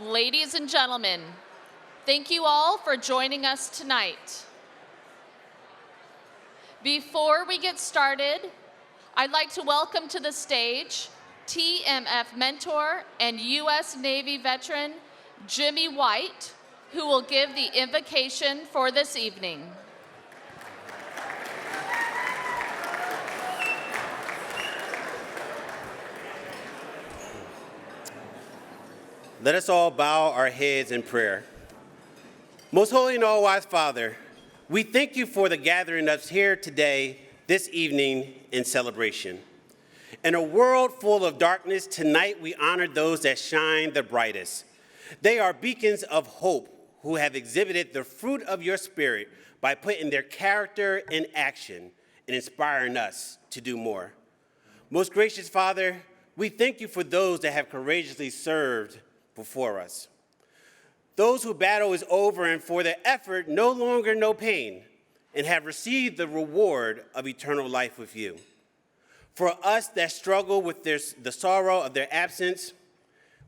Ladies and gentlemen, thank you all for joining us tonight. Before we get started, I'd like to welcome to the stage TMF mentor and U.S. Navy veteran Jimmy White, who will give the invocation for this evening. Let us all bow our heads in prayer. Most holy and all-wise Father, we thank you for the gathering us here today, this evening, in celebration. In a world full of darkness, tonight we honor those that shine the brightest. They are beacons of hope who have exhibited the fruit of your Spirit by putting their character in action and inspiring us to do more. Most gracious Father, we thank you for those that have courageously served before us. Those whose battle is over and for their effort no longer know pain and have received the reward of eternal life with you. For us that struggle with the sorrow of their absence,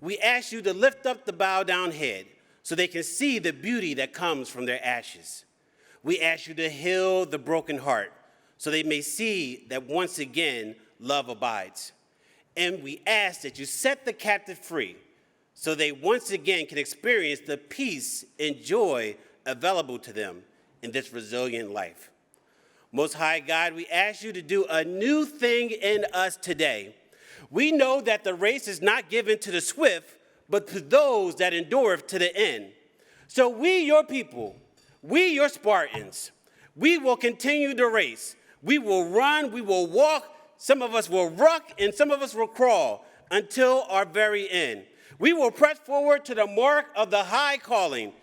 we ask you to lift up the bowed down head so they can see the beauty that comes from their ashes. We ask you to heal the broken heart so they may see that once again love abides. And we ask that you set the captive free so they once again can experience the peace and joy available to them in this resilient life. Most High God, we ask you to do a new thing in us today. We know that the race is not given to the swift, but to those that endure to the end. So we, your people, we, your Spartans, we will continue the race. We will run, we will walk, some of us will ruck, and some of us will crawl until our very end. We will press forward to the mark of the high calling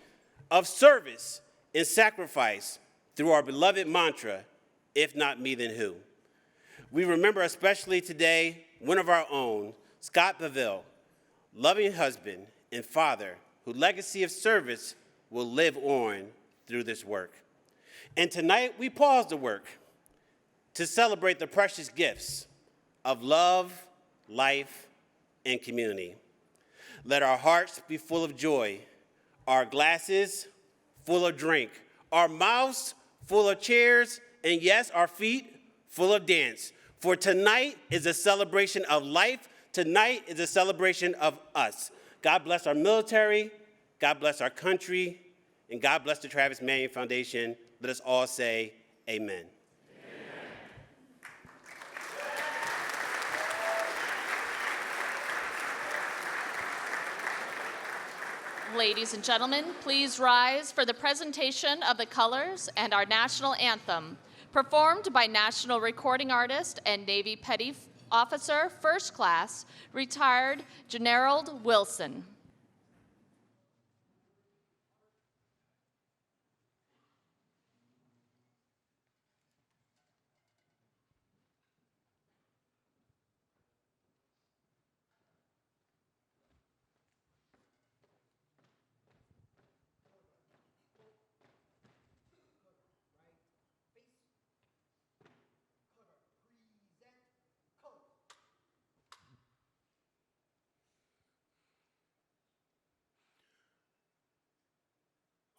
of service and sacrifice through our beloved mantra, if not me, then who? We remember especially today one of our own, Scott Beville, loving husband and father, whose legacy of service will live on through this work. And tonight we pause the work to celebrate the precious gifts of love, life, and community. Let our hearts be full of joy, our glasses full of drink, our mouths full of cheers, and yes, our feet full of dance. For tonight is a celebration of life. Tonight is a celebration of us. God bless our military, God bless our country, and God bless the Travis Manion Foundation. Let us all say amen. Ladies and gentlemen, please rise for the presentation of the colors and our national anthem, performed by national recording artist and Navy Petty Officer, First Class, retired Generald Wilson.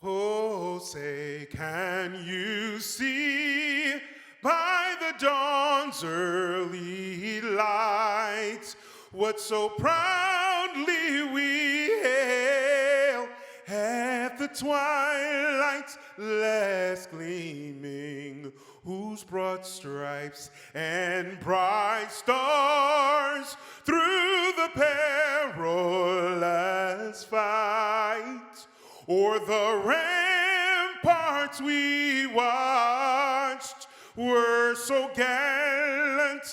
Oh, say, can you see by the dawn's early light what so proudly we hail at the twilight's last gleaming, whose broad stripes and bright stars through the perilous fight o'er the ramparts we watched were so gallantly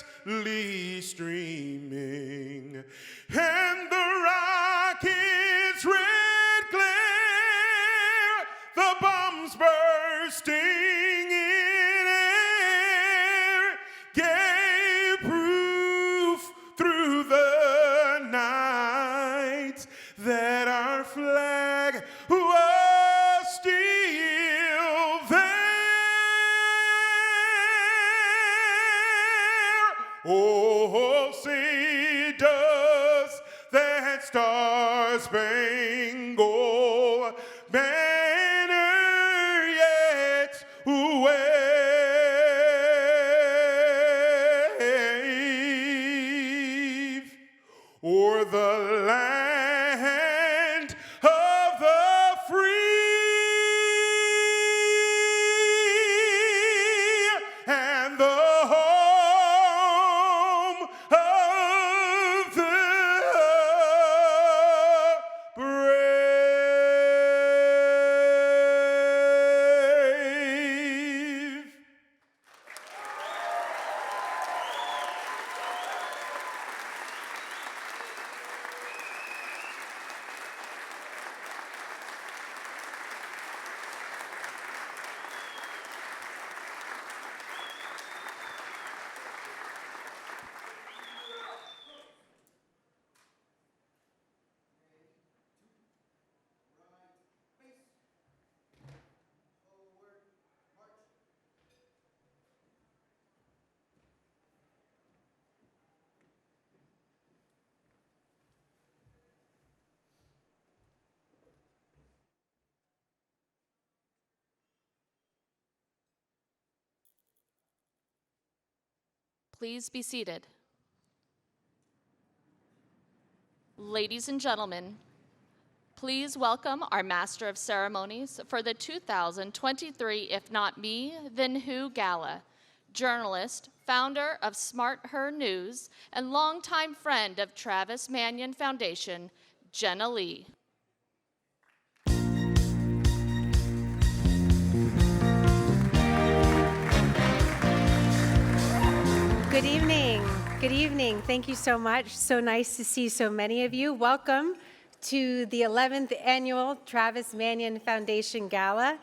streaming, and the rocket's red glare, the bombs bursting in air, gave proof through the night that our flag was still there. Oh, say does that star-spangled banner yet wave o'er the land of the free and the home of the brave. Please be seated. Ladies and gentlemen, please welcome our Master of Ceremonies for the 2023 If Not Me, Then Who Gala, journalist, founder of Smart Her News, and longtime friend of Travis Manion Foundation, Jenna Lee. Good evening. Good evening. Thank you so much. So nice to see so many of you. Welcome to the 11th annual Travis Manion Foundation Gala.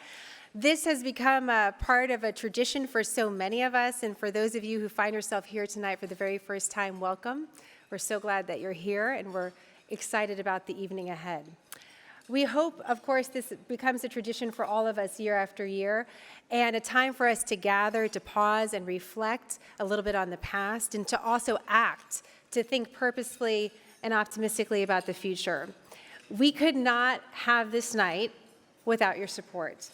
This has become a part of a tradition for so many of us, and for those of you who find yourself here tonight for the very first time, welcome. We're so glad that you're here, and we're excited about the evening ahead. We hope, of course, this becomes a tradition for all of us year after year, and a time for us to gather, to pause and reflect a little bit on the past, and to also act, to think purposefully and optimistically about the future. We could not have this night without your support.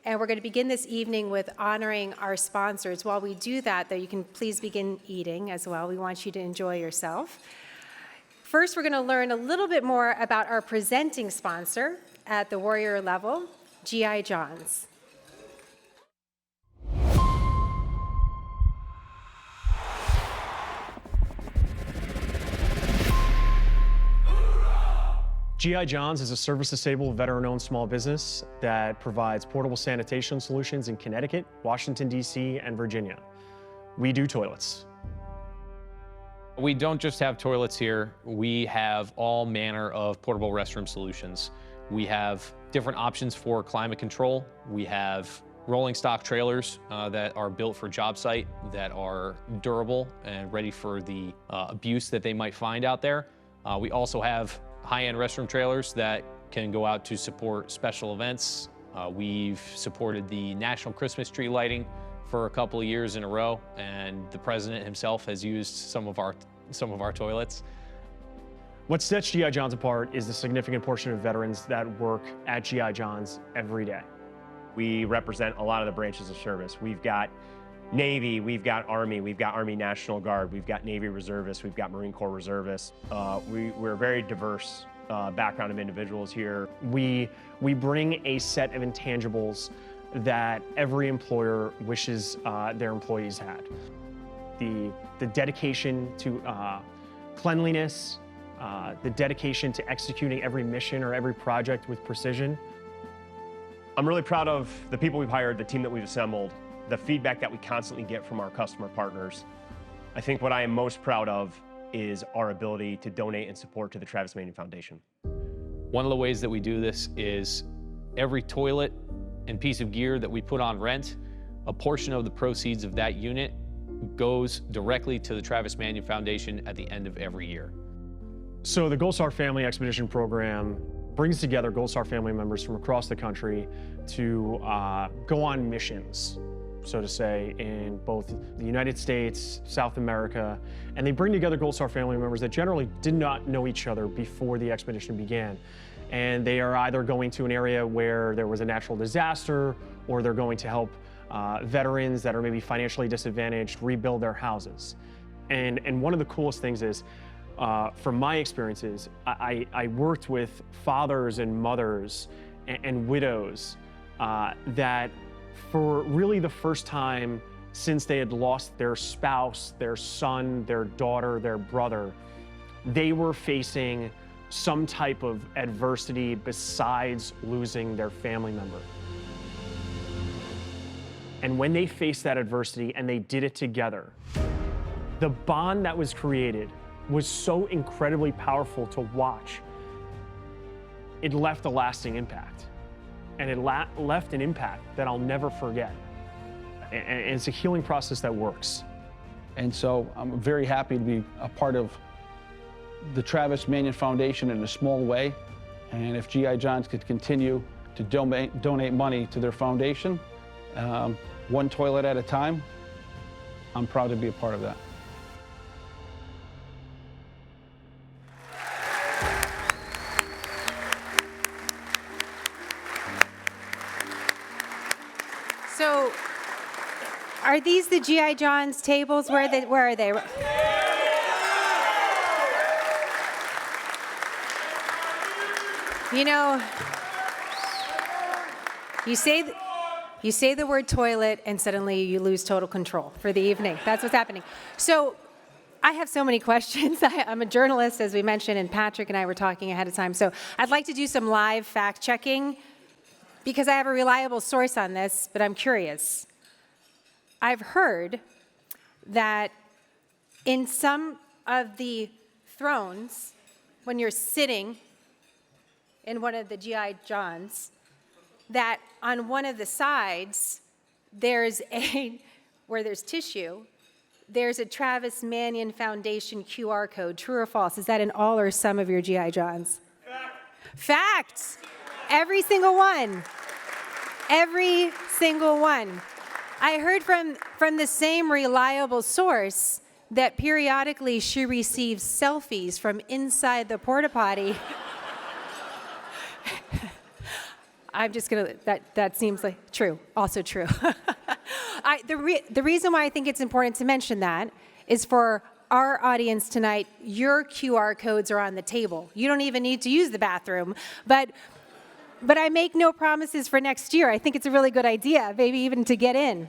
And we're going to begin this evening with honoring our sponsors. While we do that, though, you can please begin eating as well. We want you to enjoy yourself. First, we're going to learn a little bit more about our presenting sponsor at the warrior level, G.I. John's. G.I. John's is a service-disabled, veteran-owned small business that provides portable sanitation solutions in Connecticut, Washington, D.C., and Virginia. We do toilets. We don't just have toilets here, we have all manner of portable restroom solutions. We have different options for climate control. We have rolling stock trailers that are built for job site, that are durable and ready for the abuse that they might find out there. We also have high-end restroom trailers that can go out to support special events. We've supported the National Christmas Tree lighting for a couple of years in a row, and the president himself has used some of our toilets. What sets G.I. John's apart is the significant portion of veterans that work at G.I. John's every day. We represent a lot of the branches of service. We've got Navy, we've got Army National Guard, we've got Navy Reservists, we've got Marine Corps Reservists. We're a very diverse background of individuals here. We bring a set of intangibles that every employer wishes their employees had. The dedication to cleanliness, the dedication to executing every mission or every project with precision. I'm really proud of the people we've hired, the team that we've assembled, the feedback that we constantly get from our customer partners. I think what I am most proud of is our ability to donate and support to the Travis Manion Foundation. One of the ways that we do this is every toilet and piece of gear that we put on rent, a portion of the proceeds of that unit goes directly to the Travis Manion Foundation at the end of every year. So the Gold Star Family Expedition Program brings together Gold Star family members from across the country to go on missions so to say, in both the United States, South America, and they bring together Gold Star family members that generally did not know each other before the expedition began. And they are either going to an area where there was a natural disaster, or they're going to help veterans that are maybe financially disadvantaged rebuild their houses. And one of the coolest things is, from my experiences, I worked with fathers and mothers and widows that for really the first time since they had lost their spouse, their son, their daughter, their brother, they were facing some type of adversity besides losing their family member. And when they faced that adversity and they did it together, the bond that was created was so incredibly powerful to watch. It left a lasting impact. And it left an impact that I'll never forget. And it's a healing process that works. And so I'm very happy to be a part of the Travis Manion Foundation in a small way. And if GI Johns could continue to donate money to their foundation, one toilet at a time, I'm proud to be a part of that. So, are these the GI John's tables? Where are they? You know, you say the word toilet and suddenly you lose total control for the evening. That's what's happening. So I have so many questions. I'm a journalist, as we mentioned, and Patrick and I were talking ahead of time. So I'd like to do some live fact checking because I have a reliable source on this, but I'm curious. I've heard that in some of the thrones, when you're sitting in one of the GI Johns, that on one of the sides, there's where there's tissue, there's a Travis Manion Foundation QR code. True or false? Is that in all or some of your GI Johns? Fact. Every single one. Every single one. I heard from the same reliable source that periodically she receives selfies from inside the porta potty. I'm just gonna, that seems like true, also true. The reason why I think it's important to mention that is for our audience tonight, your QR codes are on the table. You don't even need to use the bathroom, but I make no promises for next year. I think it's a really good idea, maybe even to get in.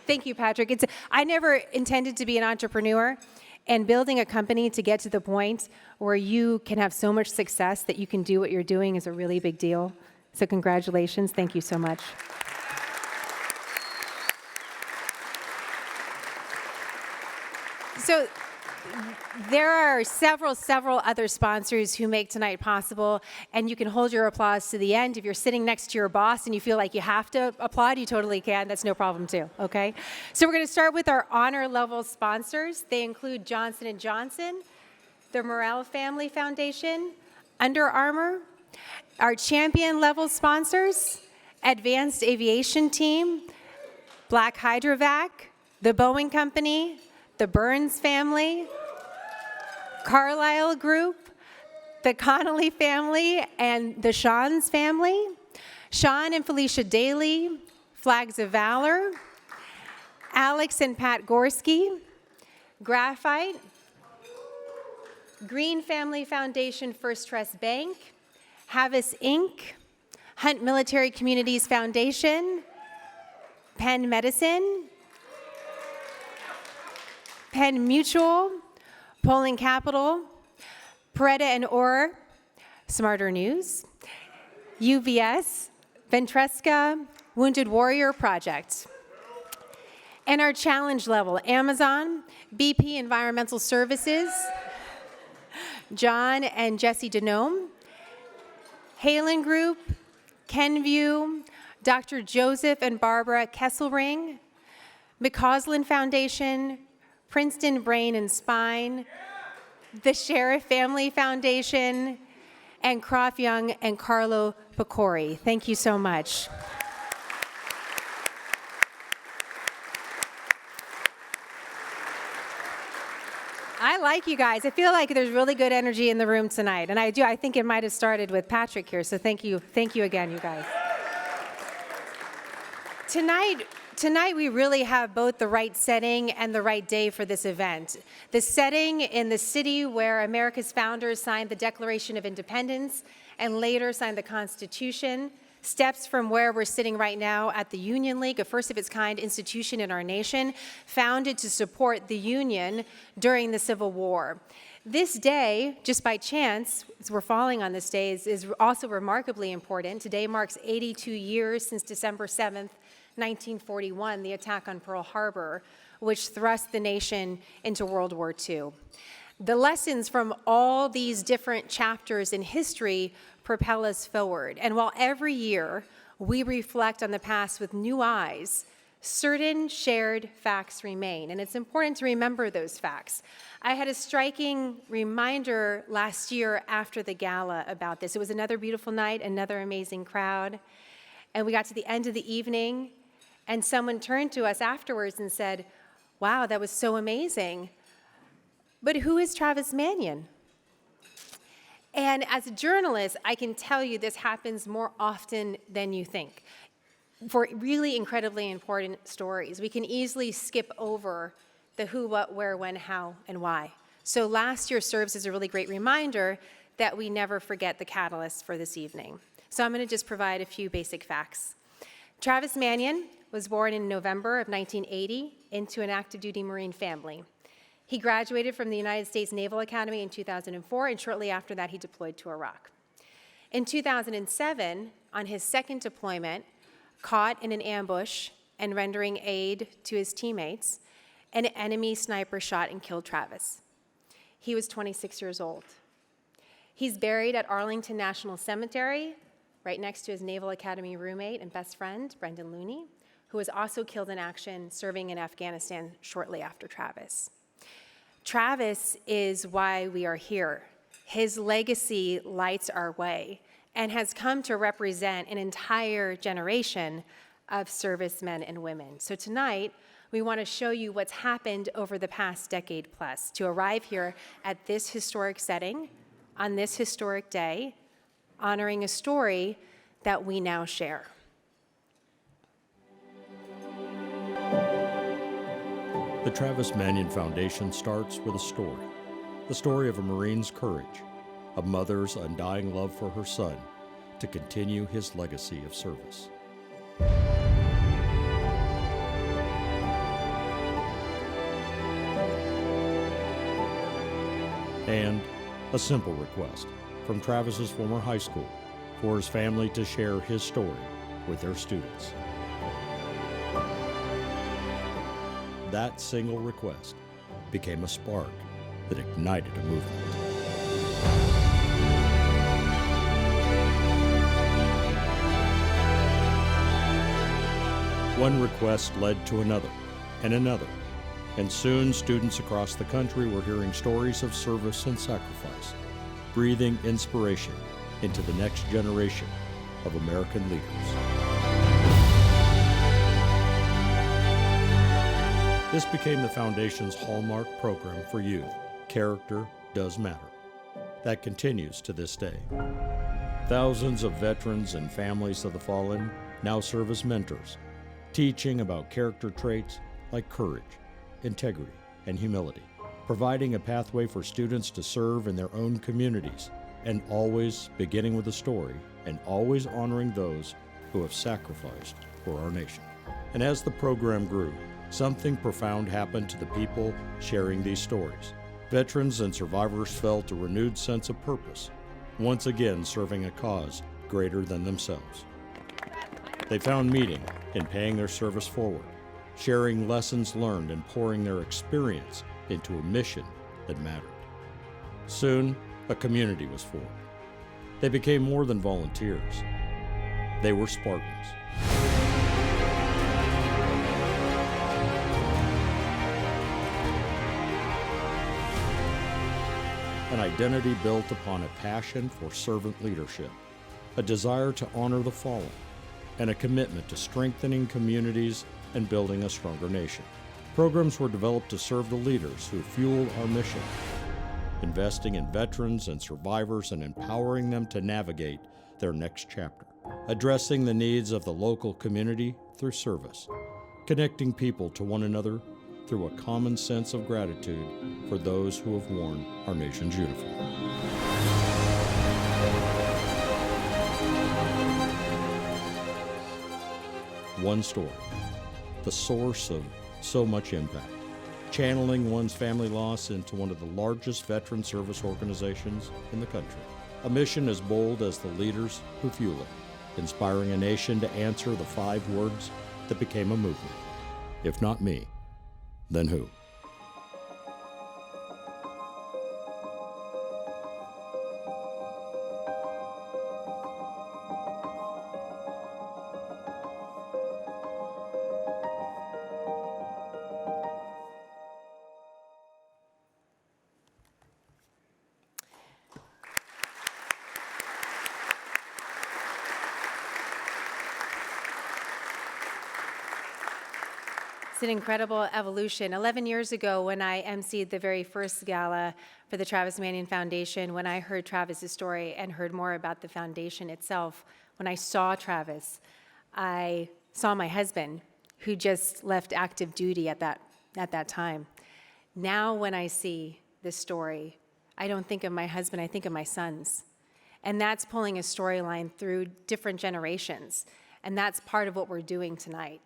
Thank you, Patrick. I never intended to be an entrepreneur, and building a company to get to the point where you can have so much success that you can do what you're doing is a really big deal. So congratulations. Thank you so much. So there are several other sponsors who make tonight possible, and you can hold your applause to the end. If you're sitting next to your boss and you feel like you have to applaud, you totally can. That's no problem too, okay? So we're going to start with our honor level sponsors. They include Johnson & Johnson, the Morrell Family Foundation, Under Armour, our champion level sponsors, Advanced Aviation Team, Black Hydrovac, the Boeing Company, the Burns family, Carlyle Group, the Connolly family, and the Sean's family, Sean and Felicia Daly, Flags of Valor, Alex and Pat Gorski, Graphite, Green Family Foundation First Trust Bank, Havas Inc., Hunt Military Communities Foundation, Penn Medicine, Penn Mutual, Polling Capital, Peretta and Orr, Smarter News, UVS, Ventresca, Wounded Warrior Project. And our challenge level, Amazon, BP Environmental Services, John and Jesse Denome, Halen Group, Kenview, Dr. Joseph and Barbara Kesselring, McCausland Foundation, Princeton Brain and Spine, the Sheriff Family Foundation, and Croft Young and Carlo Picori. Thank you so much. like you guys. I feel like there's really good energy in the room tonight. And I think it might have started with Patrick here. So thank you again, you guys. Tonight we really have both the right setting and the right day for this event. The setting in the city where America's founders signed the Declaration of Independence and later signed the Constitution, steps from where we're sitting right now at the Union League, a first of its kind institution in our nation, founded to support the Union during the Civil War. This day, just by chance, as we're falling on this day, is also remarkably important. Today marks 82 years since December 7th, 1941, the attack on Pearl Harbor, which thrust the nation into World War II. The lessons from all these different chapters in history propel us forward. And while every year we reflect on the past with new eyes, certain shared facts remain. And it's important to remember those facts. I had a striking reminder last year after the gala about this. It was another beautiful night, another amazing crowd. And we got to the end of the evening, and someone turned to us afterwards and said, "Wow, that was so amazing. But who is Travis Manion?" And as a journalist, I can tell you this happens more often than you think. For really incredibly important stories, we can easily skip over the who, what, where, when, how, and why. So last year serves as a really great reminder that we never forget the catalyst for this evening. So I'm going to just provide a few basic facts. Travis Manion was born in November of 1980 into an active duty Marine family. He graduated from the United States Naval Academy in 2004, and shortly after that, he deployed to Iraq. In 2007, on his second deployment, caught in an ambush and rendering aid to his teammates, an enemy sniper shot and killed Travis. He was 26 years old. He's buried at Arlington National Cemetery, right next to his Naval Academy roommate and best friend, Brendan Looney, who was also killed in action serving in Afghanistan shortly after Travis. Travis is why we are here. His legacy lights our way and has come to represent an entire generation of servicemen and women. So tonight, we want to show you what's happened over the past decade plus to arrive here at this historic setting on this historic day, honoring a story that we now share. The Travis Manion Foundation starts with a story, the story of a Marine's courage, a mother's undying love for her son to continue his legacy of service. And a simple request from Travis's former high school for his family to share his story with their students. That single request became a spark that ignited a movement. One request led to another, and soon students across the country were hearing stories of service and sacrifice, breathing inspiration into the next generation of American leaders. This became the Foundation's hallmark program for youth, Character Does Matter. That continues to this day. Thousands of veterans and families of the fallen now serve as mentors, teaching about character traits like courage, integrity, and humility, providing a pathway for students to serve in their own communities, and always beginning with a story and always honoring those who have sacrificed for our nation. And as the program grew, something profound happened to the people sharing these stories. Veterans and survivors felt a renewed sense of purpose, once again serving a cause greater than themselves. They found meaning in paying their service forward, sharing lessons learned and pouring their experience into a mission that mattered. Soon, a community was formed. They became more than volunteers. They were Spartans. An identity built upon a passion for servant leadership, a desire to honor the fallen, and a commitment to strengthening communities and building a stronger nation. Programs were developed to serve the leaders who fuel our mission, investing in veterans and survivors and empowering them to navigate their next chapter, addressing the needs of the local community through service, connecting people to one another through a common sense of gratitude for those who have worn our nation's uniform. One story, the source of so much impact, channeling one's family loss into one of the largest veteran service organizations in the country. A mission as bold as the leaders who fuel it, inspiring a nation to answer the 5 words that became a movement. If not me, then who? It's an incredible evolution. 11 years ago, when I emceed the very first gala for the Travis Manion Foundation, when I heard Travis's story and heard more about the foundation itself, when I saw Travis, I saw my husband, who just left active duty at that time. Now, when I see this story, I don't think of my husband, I think of my sons. And that's pulling a storyline through different generations. And that's part of what we're doing tonight.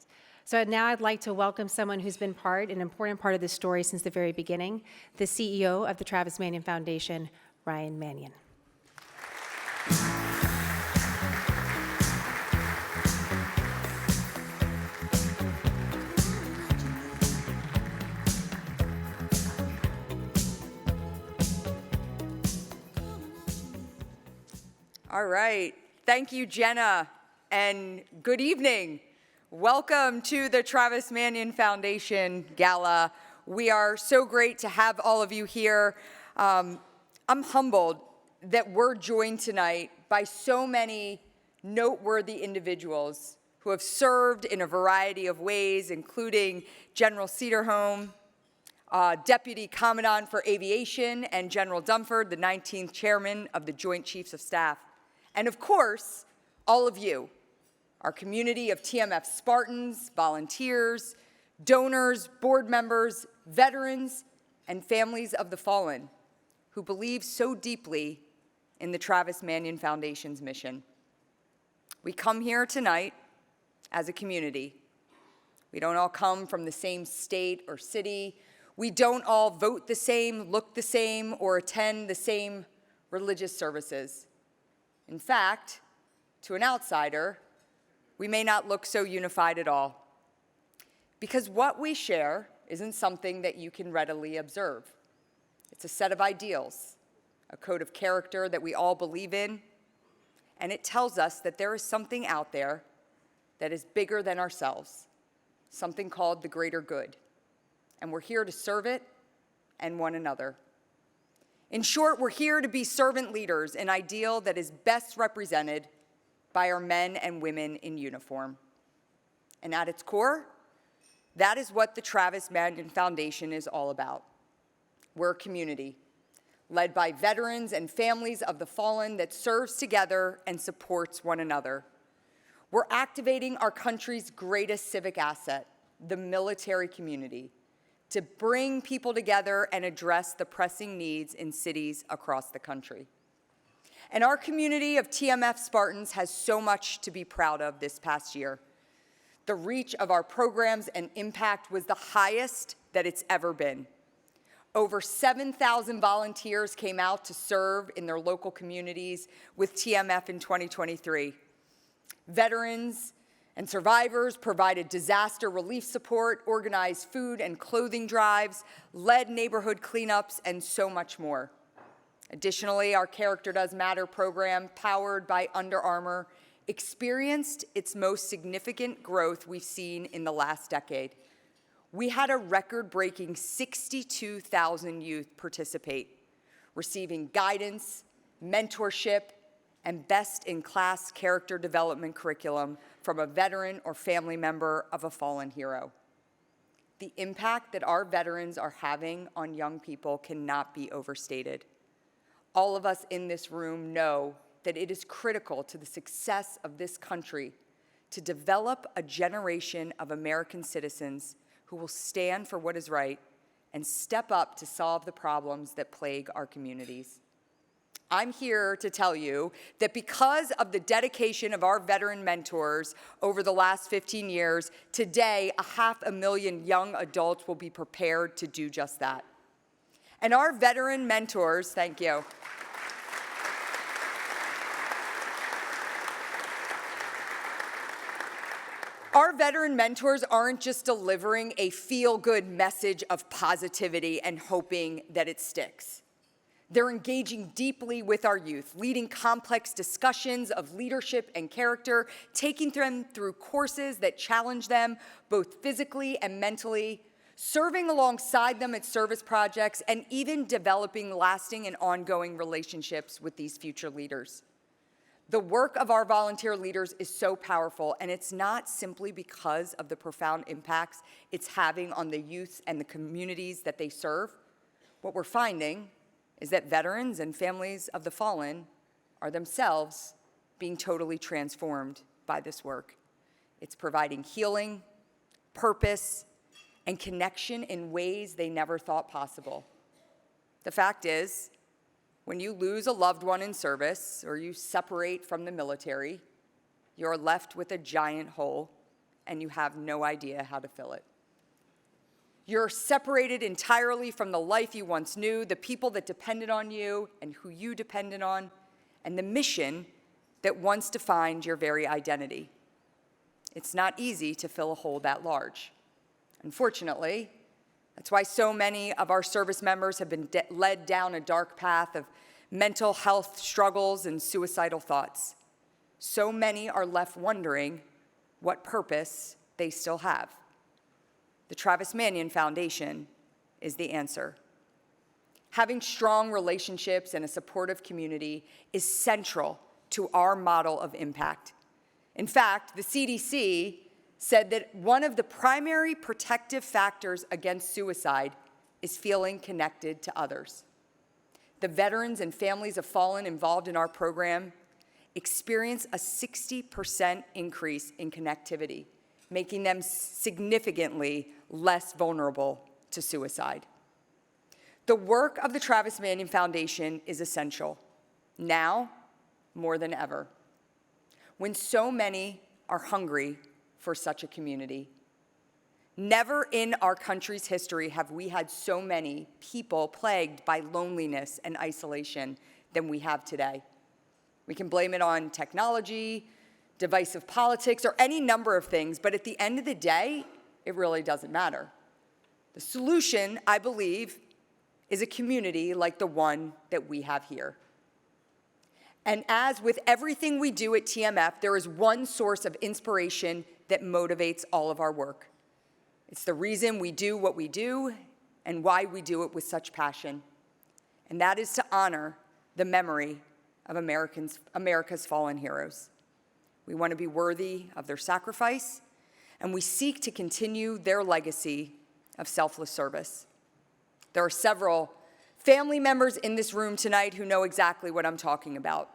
So now I'd like to welcome someone who's been an important part of this story since the very beginning, the CEO of the Travis Manion Foundation, Ryan Manion. All right. Thank you, Jenna, and good evening. Welcome to the Travis Manion Foundation Gala. We are so great to have all of you here. I'm humbled that we're joined tonight by so many noteworthy individuals who have served in a variety of ways, including General Cederholm, Deputy Commandant for Aviation, and General Dunford, the 19th Chairman of the Joint Chiefs of Staff. And of course, all of you, our community of TMF Spartans, volunteers, donors, board members, veterans, and families of the fallen who believe so deeply in the Travis Manion Foundation's mission. We come here tonight as a community. We don't all come from the same state or city. We don't all vote the same, look the same, or attend the same religious services. In fact, to an outsider, we may not look so unified at all. Because what we share isn't something that you can readily observe. It's a set of ideals, a code of character that we all believe in, and it tells us that there is something out there that is bigger than ourselves, something called the greater good. And we're here to serve it and one another. In short, we're here to be servant leaders, an ideal that is best represented by our men and women in uniform. And at its core, that is what the Travis Manion Foundation is all about. We're a community led by veterans and families of the fallen that serves together and supports one another. We're activating our country's greatest civic asset, the military community, to bring people together and address the pressing needs in cities across the country. And our community of TMF Spartans has so much to be proud of this past year. The reach of our programs and impact was the highest that it's ever been. Over 7,000 volunteers came out to serve in their local communities with TMF in 2023. Veterans and survivors provided disaster relief support, organized food and clothing drives, led neighborhood cleanups, and so much more. Additionally, our Character Does Matter program, powered by Under Armour, experienced its most significant growth we've seen in the last decade. We had a record-breaking 62,000 youth participate, receiving guidance, mentorship, and best-in-class character development curriculum from a veteran or family member of a fallen hero. The impact that our veterans are having on young people cannot be overstated. All of us in this room know that it is critical to the success of this country to develop a generation of American citizens who will stand for what is right and step up to solve the problems that plague our communities. I'm here to tell you that because of the dedication of our veteran mentors over the last 15 years, today 500,000 young adults will be prepared to do just that. And our veteran mentors, thank you. Our veteran mentors aren't just delivering a feel-good message of positivity and hoping that it sticks. They're engaging deeply with our youth, leading complex discussions of leadership and character, taking them through courses that challenge them both physically and mentally, serving alongside them at service projects, and even developing lasting and ongoing relationships with these future leaders. The work of our volunteer leaders is so powerful, and it's not simply because of the profound impacts it's having on the youth and the communities that they serve. What we're finding is that veterans and families of the fallen are themselves being totally transformed by this work. It's providing healing, purpose, and connection in ways they never thought possible. The fact is, when you lose a loved one in service or you separate from the military, you're left with a giant hole and you have no idea how to fill it. You're separated entirely from the life you once knew, the people that depended on you and who you depended on, and the mission that once defined your very identity. It's not easy to fill a hole that large. Unfortunately, that's why so many of our service members have been led down a dark path of mental health struggles and suicidal thoughts. So many are left wondering what purpose they still have. The Travis Manion Foundation is the answer. Having strong relationships and a supportive community is central to our model of impact. In fact, the CDC said that one of the primary protective factors against suicide is feeling connected to others. The veterans and families of fallen involved in our program experience a 60% increase in connectivity, making them significantly less vulnerable to suicide. The work of the Travis Manion Foundation is essential, now more than ever, when so many are hungry for such a community. Never in our country's history have we had so many people plagued by loneliness and isolation than we have today. We can blame it on technology, divisive politics, or any number of things, but at the end of the day, it really doesn't matter. The solution, I believe, is a community like the one that we have here. And as with everything we do at TMF, there is one source of inspiration that motivates all of our work. It's the reason we do what we do and why we do it with such passion. And that is to honor the memory of America's fallen heroes. We want to be worthy of their sacrifice, and we seek to continue their legacy of selfless service. There are several family members in this room tonight who know exactly what I'm talking about.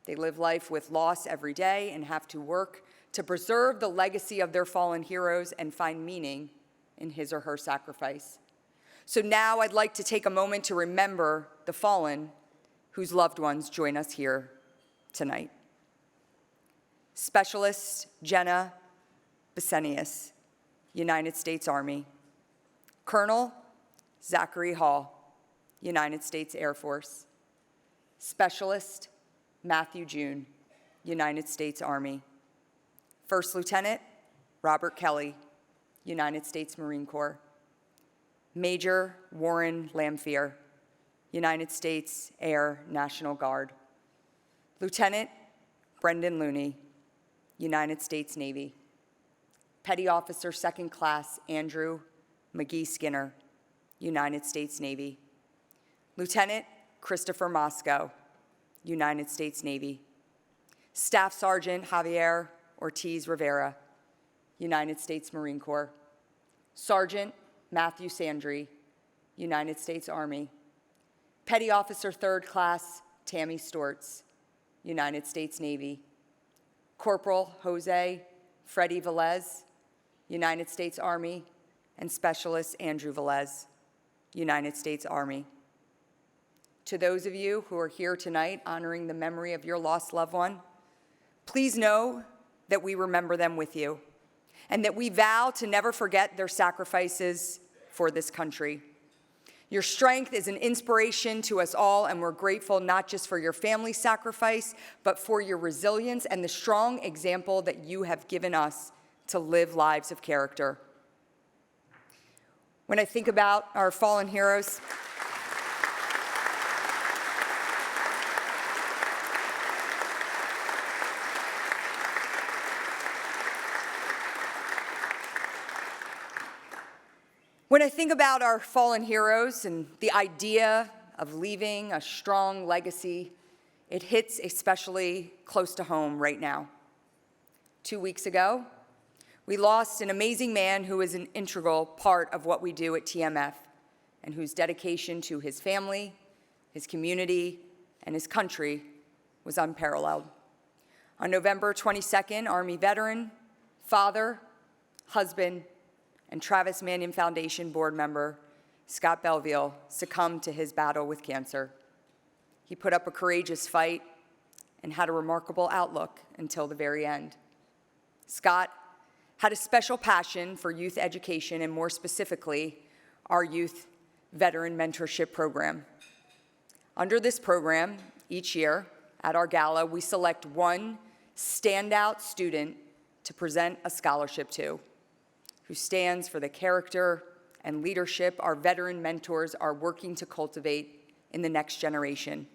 They live life with loss every day and have to work to preserve the legacy of their fallen heroes and find meaning in his or her sacrifice. So now I'd like to take a moment to remember the fallen whose loved ones join us here tonight. Specialist Jenna Besenius, United States Army. Colonel Zachary Hall, United States Air Force. Specialist Matthew June, United States Army. First Lieutenant Robert Kelly, United States Marine Corps. Major Warren Lamphere, United States Air National Guard. Lieutenant Brendan Looney, United States Navy. Petty Officer Second Class Andrew McGee Skinner, United States Navy. Lieutenant Christopher Moscow, United States Navy. Staff Sergeant Javier Ortiz Rivera, United States Marine Corps. Sergeant Matthew Sandry, United States Army. Petty Officer 3rd Class Tammy Stortz, United States Navy. Corporal Jose Freddy Velez, United States Army, and Specialist Andrew Velez, United States Army. To those of you who are here tonight honoring the memory of your lost loved one, please know that we remember them with you and that we vow to never forget their sacrifices for this country. Your strength is an inspiration to us all, and we're grateful not just for your family's sacrifice, but for your resilience and the strong example that you have given us to live lives of character. When I think about our fallen heroes, and the idea of leaving a strong legacy, it hits especially close to home right now. 2 weeks ago, we lost an amazing man who is an integral part of what we do at TMF and whose dedication to his family, his community, and his country was unparalleled. On November 22nd, Army veteran, father, husband, and Travis Manion Foundation board member, Scott Belville, succumbed to his battle with cancer. He put up a courageous fight and had a remarkable outlook until the very end. Scott had a special passion for youth education and, more specifically, our youth veteran mentorship program. Under this program, each year at our gala, we select one standout student to present a scholarship to, who stands for the character and leadership our veteran mentors are working to cultivate in the next generation.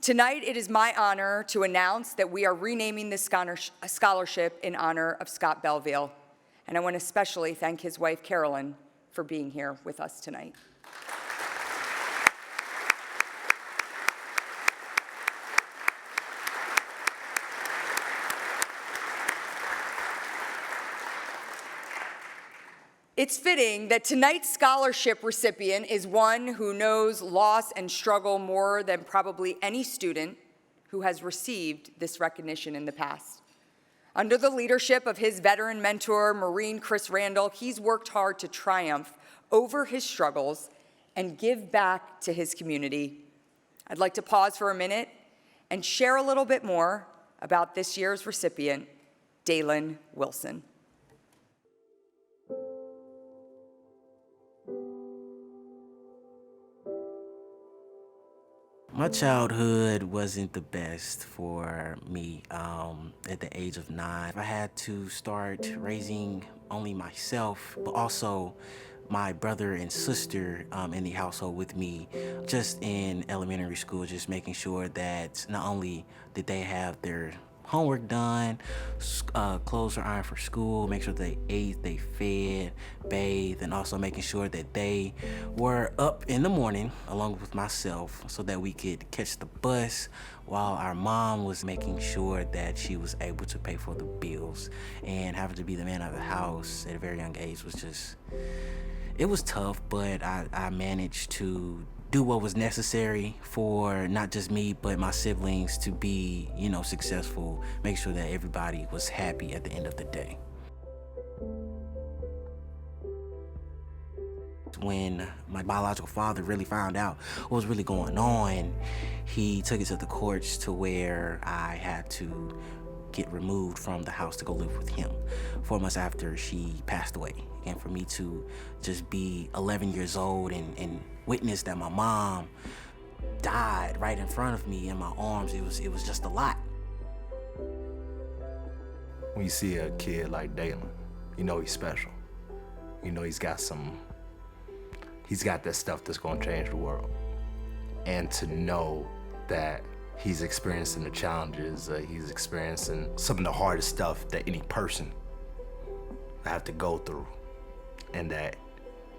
Tonight, it is my honor to announce that we are renaming this scholarship in honor of Scott Belville, and I want to especially thank his wife, Carolyn, for being here with us tonight. It's fitting that tonight's scholarship recipient is one who knows loss and struggle more than probably any student who has received this recognition in the past. Under the leadership of his veteran mentor, Marine Chris Randall, he's worked hard to triumph over his struggles and give back to his community. I'd like to pause for a minute and share a little bit more about this year's recipient, Dalen Wilson. My childhood wasn't the best for me at the age of 9. I had to start raising only myself, but also my brother and sister in the household with me, just in elementary school, just making sure that not only did they have their homework done, clothes are ironed for school, make sure they ate, they fed, bathed, and also making sure that they were up in the morning along with myself so that we could catch the bus while our mom was making sure that she was able to pay for the bills. And having to be the man of the house at a very young age was just, it was tough, but I managed to do what was necessary for not just me, but my siblings to be, successful, make sure that everybody was happy at the end of the day. When my biological father really found out what was really going on, he took it to the courts to where I had to get removed from the house to go live with him 4 months after she passed away. And for me to just be 11 years old and witness that my mom died right in front of me in my arms, it was just a lot. When you see a kid like Dalen, you know he's special. You know he's got that stuff that's gonna change the world. And to know that he's experiencing the challenges, he's experiencing some of the hardest stuff that any person have to go through, and that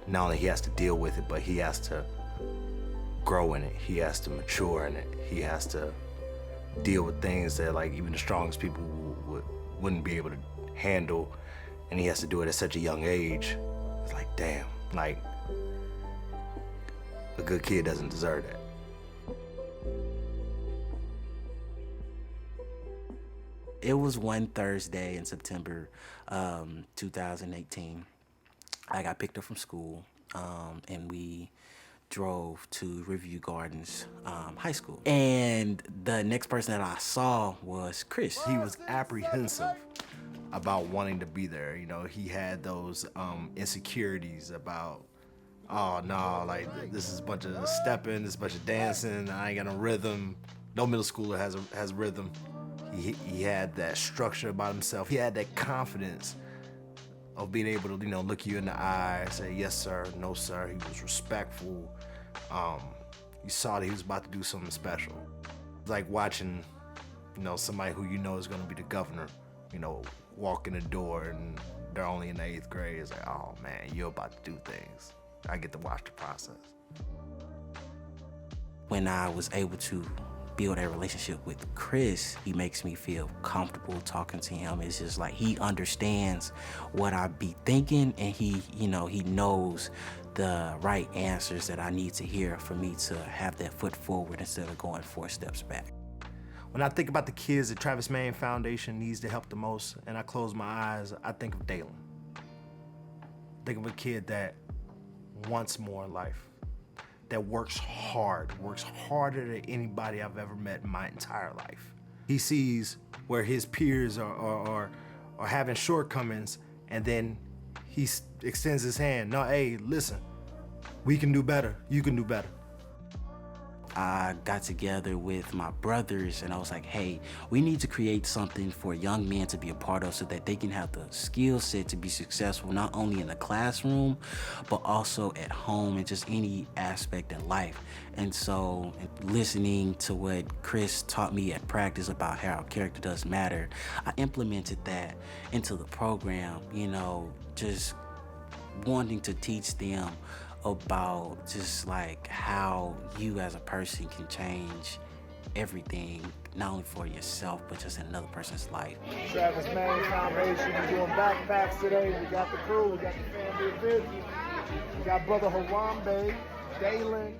not only he has to deal with it, but he has to grow in it, he has to mature in it, he has to deal with things that even the strongest people wouldn't be able to handle, and he has to do it at such a young age. It's like, damn, like, a good kid doesn't deserve that. It was one Thursday in September 2018. I got picked up from school, and we drove to Riverview Gardens High School. And the next person that I saw was Chris. He was apprehensive about wanting to be there. You know, he had those insecurities about, oh no, like this is a bunch of stepping, this is a bunch of dancing, I ain't got no rhythm. No middle schooler has rhythm. He had that structure about himself. He had that confidence of being able to, you know, look you in the eye, say yes sir, no sir. He was respectful. You saw that he was about to do something special. It's like watching, you know, somebody who you know is gonna be the governor, you know, walk in the door and they're only in the 8th grade. It's like, oh man, you're about to do things. I get to watch the process. When I was able to build a relationship with Chris, he makes me feel comfortable talking to him. It's just like he understands what I be thinking, and he, you know, he knows the right answers that I need to hear for me to have that foot forward instead of going 4 steps back. When I think about the kids that Travis Manion Foundation needs to help the most, and I close my eyes, I think of Dalen. Think of a kid that wants more in life, that works hard, works harder than anybody I've ever met in my entire life. He sees where his peers are having shortcomings, and then he extends his hand. No, hey, listen, we can do better. You can do better. I got together with my brothers and I was like, hey, we need to create something for young men to be a part of so that they can have the skill set to be successful, not only in the classroom, but also at home and just any aspect in life. And so listening to what Chris taught me at practice about how character does matter, I implemented that into the program, you know, just wanting to teach them about just like how you as a person can change everything, not only for yourself, but just in another person's life. Travis Manion Foundation, we're doing backpacks today. We got the crew, we got the family of business. We got brother Harambe, Dalen.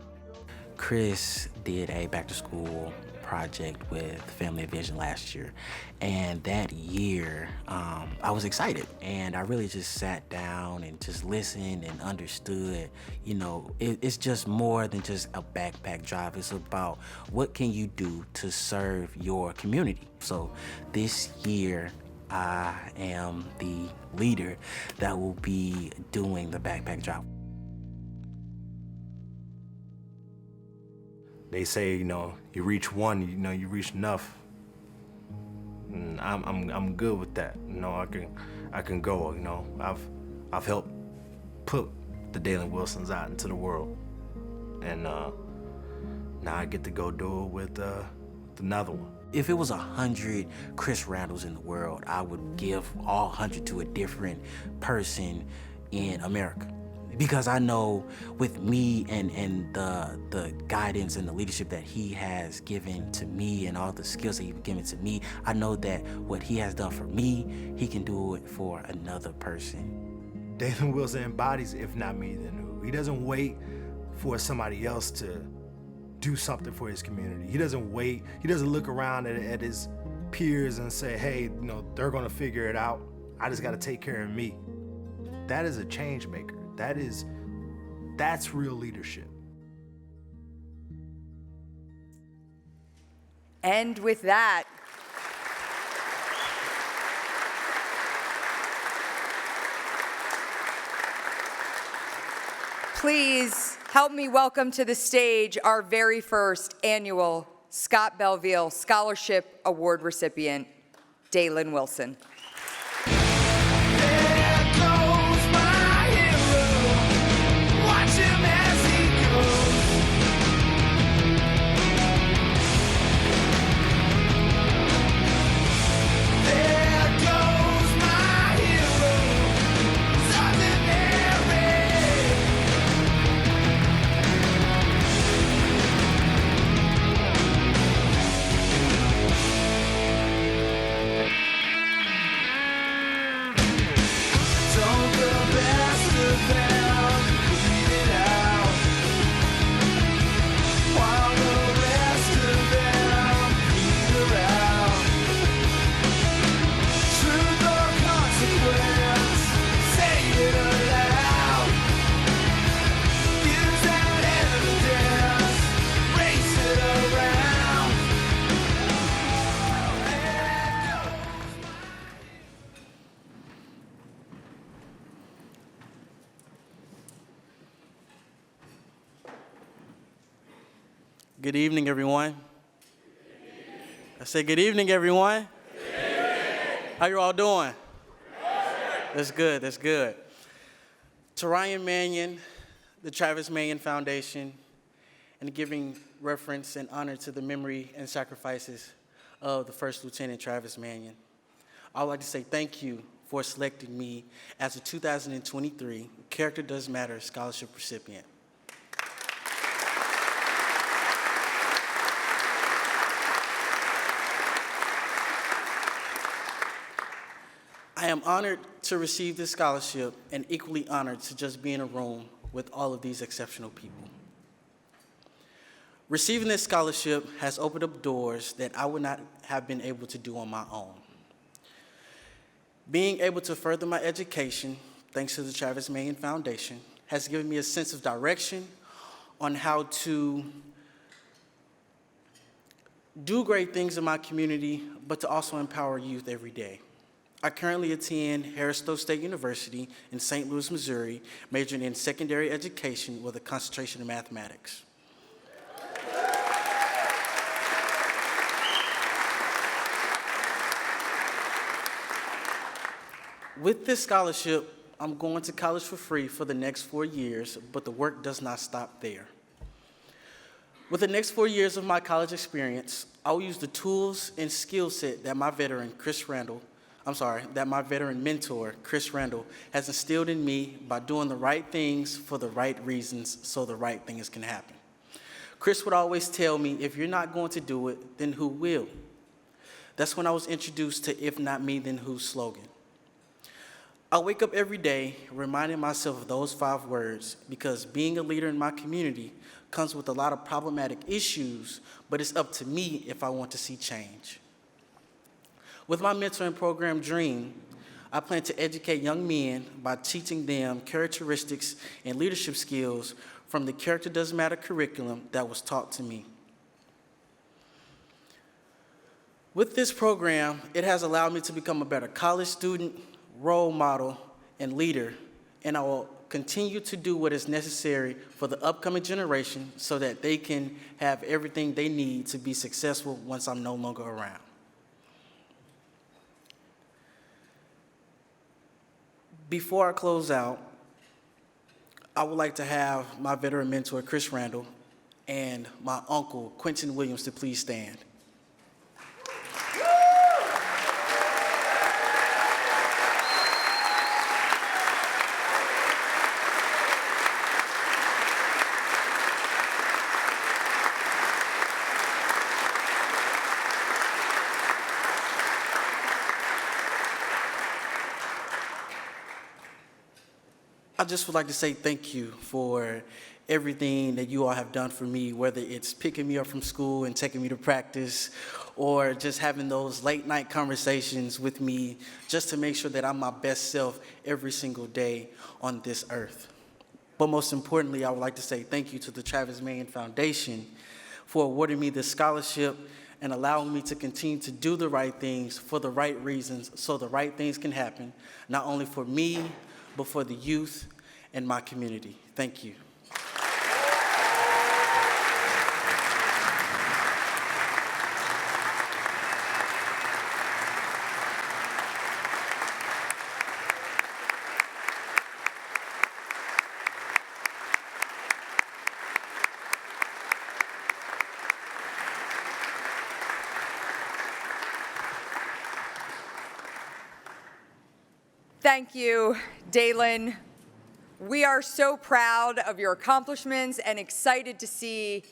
Chris did a back to school project with Family of Vision last year, and that year I was excited, and I really just sat down and just listened and understood, you know, it's just more than just a backpack drive. It's about what can you do to serve your community. So this year I am the leader that will be doing the backpack drive. They say, you know, you reach one, you know, you reach enough. And I'm good with that. You know, I can go. You know, I've helped put the Dalen Wilsons out into the world, and now I get to go do it with another one. If it was 100 Chris Randalls in the world, I would give all 100 to a different person in America. Because I know with me and the guidance and the leadership that he has given to me and all the skills that he's given to me, I know that what he has done for me, he can do it for another person. Dalen Wilson embodies, if not me, then who? He doesn't wait for somebody else to do something for his community. He doesn't wait. He doesn't look around at his peers and say, hey, you know, they're gonna figure it out. I just gotta take care of me. That is a change maker. That's real leadership. And with that, please help me welcome to the stage our very first annual Scott Belleville Scholarship Award recipient, Dalen Wilson. Good evening, everyone. I say good evening, everyone. How you all doing? That's good, that's good. To Ryan Manion, the Travis Manion Foundation, and giving reference and honor to the memory and sacrifices of the First Lieutenant Travis Manion, I would like to say thank you for selecting me as a 2023 Character Does Matter Scholarship recipient. I am honored to receive this scholarship and equally honored to just be in a room with all of these exceptional people. Receiving this scholarship has opened up doors that I would not have been able to do on my own. Being able to further my education, thanks to the Travis Manion Foundation, has given me a sense of direction on how to do great things in my community, but to also empower youth every day. I currently attend Harris-Stowe State University in St. Louis, Missouri, majoring in secondary education with a concentration in mathematics. With this scholarship, I'm going to college for free for the next 4 years, but the work does not stop there. With the next 4 years of my college experience, I will use the tools and skill set that my veteran mentor, Chris Randall, has instilled in me by doing the right things for the right reasons so the right things can happen. Chris would always tell me, if you're not going to do it, then who will? That's when I was introduced to "If Not Me, Then Who" slogan. I wake up every day reminding myself of those 5 words because being a leader in my community comes with a lot of problematic issues, but it's up to me if I want to see change. With my mentoring program, Dream, I plan to educate young men by teaching them characteristics and leadership skills from the Character Does Matter curriculum that was taught to me. With this program, it has allowed me to become a better college student, role model, and leader, and I will continue to do what is necessary for the upcoming generation so that they can have everything they need to be successful once I'm no longer around. Before I close out, I would like to have my veteran mentor, Chris Randall, and my uncle, Quentin Williams, to please stand. I just would like to say thank you for everything that you all have done for me, whether it's picking me up from school and taking me to practice, or just having those late night conversations with me just to make sure that I'm my best self every single day on this earth. But most importantly, I would like to say thank you to the Travis Manion Foundation for awarding me this scholarship and allowing me to continue to do the right things for the right reasons so the right things can happen, not only for me, but for the youth and my community. Thank you. Thank you, Dalen. We are so proud of your accomplishments and excited to see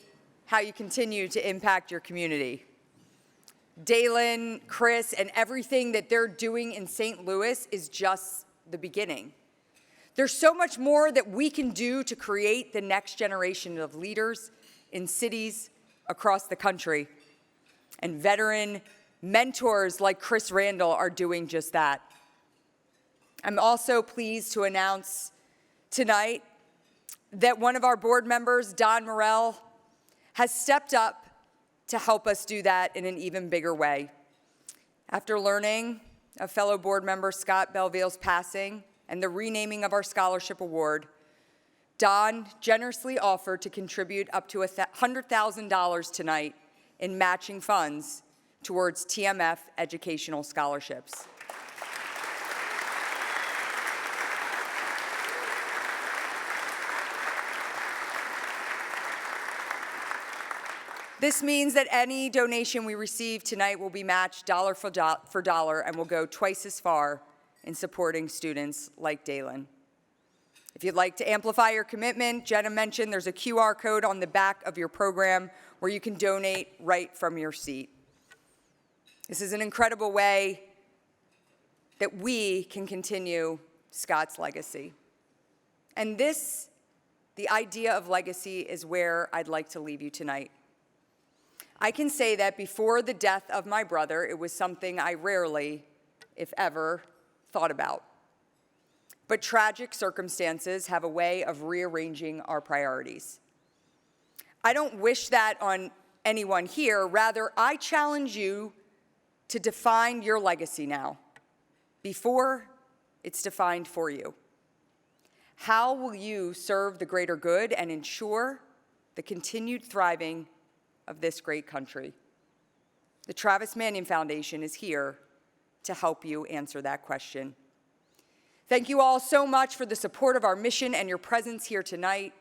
how you continue to impact your community. Dalen, Chris, and everything that they're doing in St. Louis is just the beginning. There's so much more that we can do to create the next generation of leaders in cities across the country. And veteran mentors like Chris Randall are doing just that. I'm also pleased to announce tonight that one of our board members, Don Morell, has stepped up to help us do that in an even bigger way. After learning of fellow board member Scott Belville's passing and the renaming of our scholarship award, Don generously offered to contribute up to $100,000 tonight in matching funds towards TMF educational scholarships. This means that any donation we receive tonight will be matched dollar for dollar and will go twice as far in supporting students like Dalen. If you'd like to amplify your commitment, Jenna mentioned there's a QR code on the back of your program where you can donate right from your seat. This is an incredible way that we can continue Scott's legacy. And this, the idea of legacy, is where I'd like to leave you tonight. I can say that before the death of my brother, it was something I rarely, if ever, thought about. But tragic circumstances have a way of rearranging our priorities. I don't wish that on anyone here. Rather, I challenge you to define your legacy now, before it's defined for you. How will you serve the greater good and ensure the continued thriving of this great country? The Travis Manion Foundation is here to help you answer that question. Thank you all so much for the support of our mission and your presence here tonight.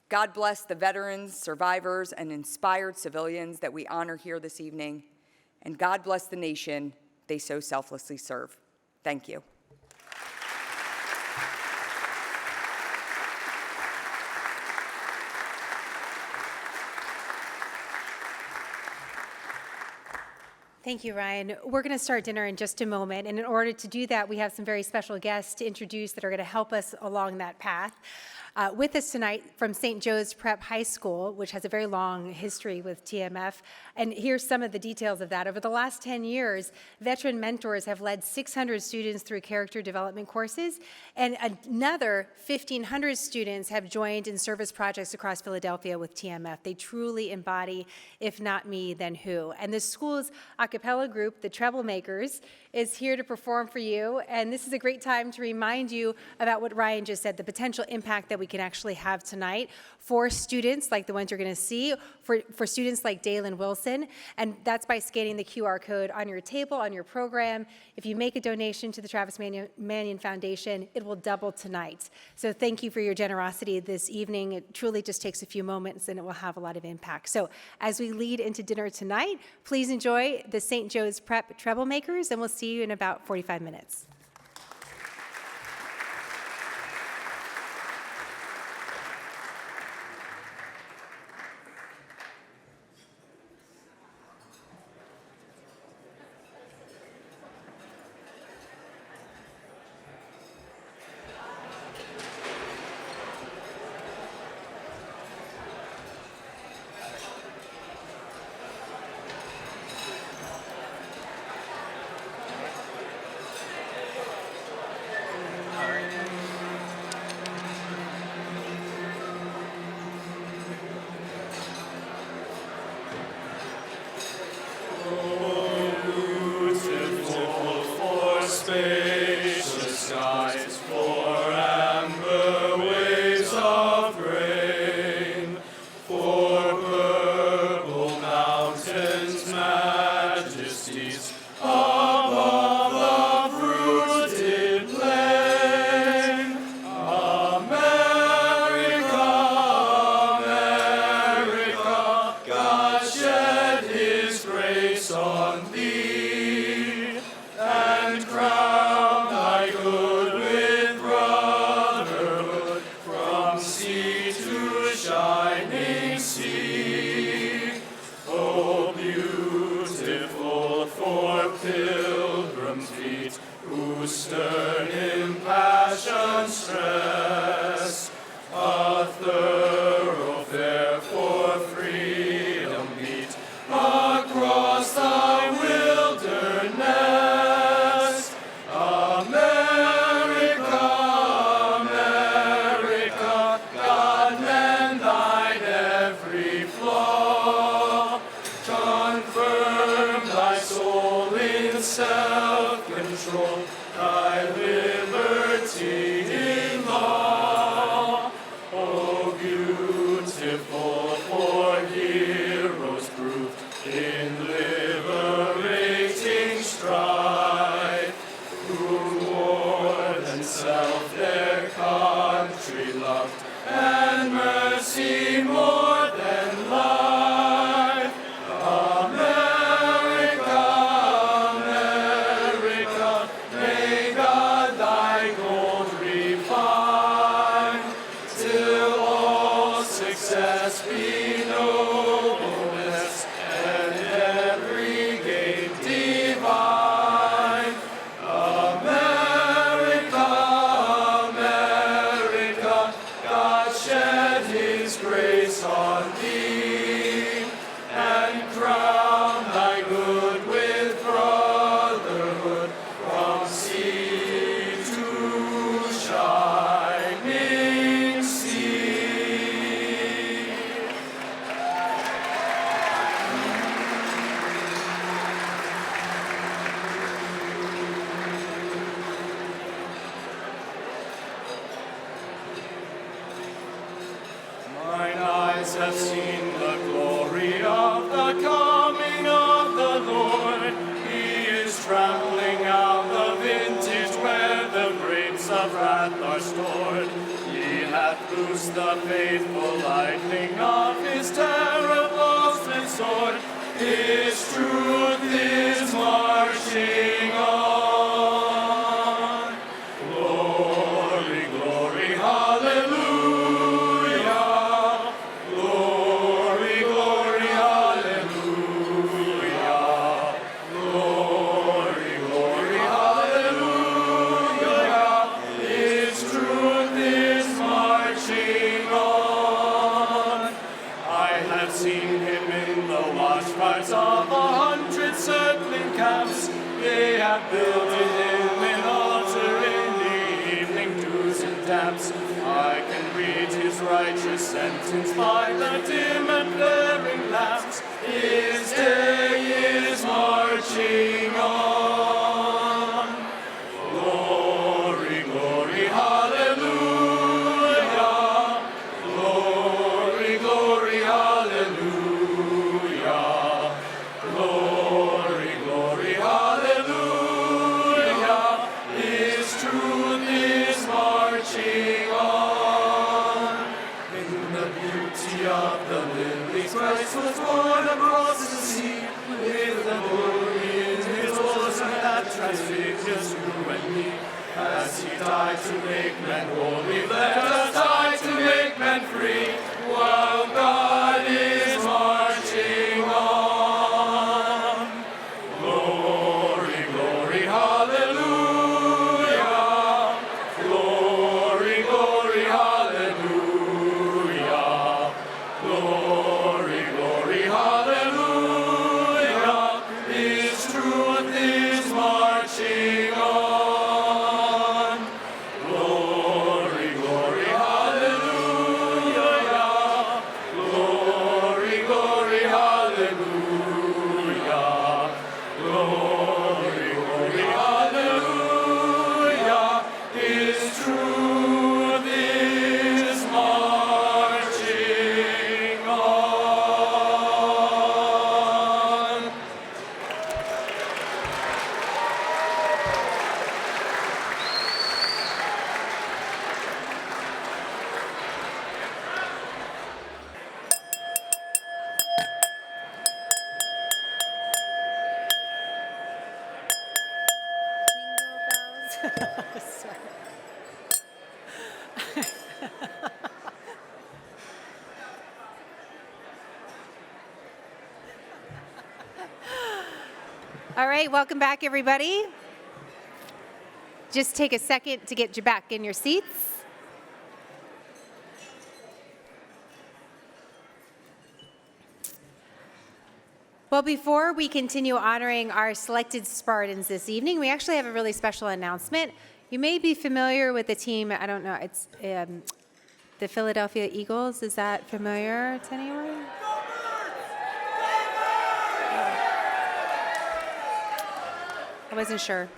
God bless the veterans, survivors, and inspired civilians that we honor here this evening. And God bless the nation they so selflessly serve. Thank you. Thank you, Ryan. We're going to start dinner in just a moment, and in order to do that, we have some very special guests to introduce that are going to help us along that path. With us tonight from St. Joe's Prep High School, which has a very long history with TMF, and here's some of the details of that. Over the last 10 years, veteran mentors have led 600 students through character development courses, and another 1,500 students have joined in service projects across Philadelphia with TMF. They truly embody, if not me, then who? And the school's a cappella group, the Troublemakers, is here to perform for you, and this is a great time to remind you about what Ryan just said, the potential impact that we can actually have tonight for students like the ones you're going to see, for students like Dalen Wilson, and that's by scanning the QR code on your table, on your program. If you make a donation to the Travis Manion Foundation, it will double tonight. So thank you for your generosity this evening. It truly just takes a few moments and it will have a lot of impact. So as we lead into dinner tonight, please enjoy the St. Joe's Prep Troublemakers, and we'll see you in about 45 minutes. Self-control, thy liberty in law. trampling out the vintage where the grapes of wrath are stored. He hath loosed the faithful lightning of his terrible sword. His truth is marching on. Glory, glory, hallelujah. Glory, glory, hallelujah. Glory, glory, hallelujah. His truth is marching on. I have seen him in the watchfires of 100 circling camps. They have built him an altar in the evening dews and damps. I can read his righteous sentence by the dim and flaring lamps. His day is marching on. Glory, glory, hallelujah. Glory, glory, hallelujah. Glory, glory, hallelujah. His truth is marching on. In the beauty of the lilies, Christ was born across the sea. With the glory in his bosom that transfigures you and me. As he died to make men holy, let us die to make men free. While God is marching on. Glory, glory, hallelujah. Glory, glory, hallelujah. Glory, glory, hallelujah. His truth is marching on. Glory, glory, hallelujah. Glory, glory, hallelujah. Glory, glory, hallelujah. His truth is marching on. Sorry. All right, welcome back, everybody. Just take a second to get you back in your seats. Well, before we continue honoring our selected Spartans this evening, we actually have a really special announcement. You may be familiar with the team, I don't know, it's the Philadelphia Eagles. Is that familiar to anyone? I wasn't sure.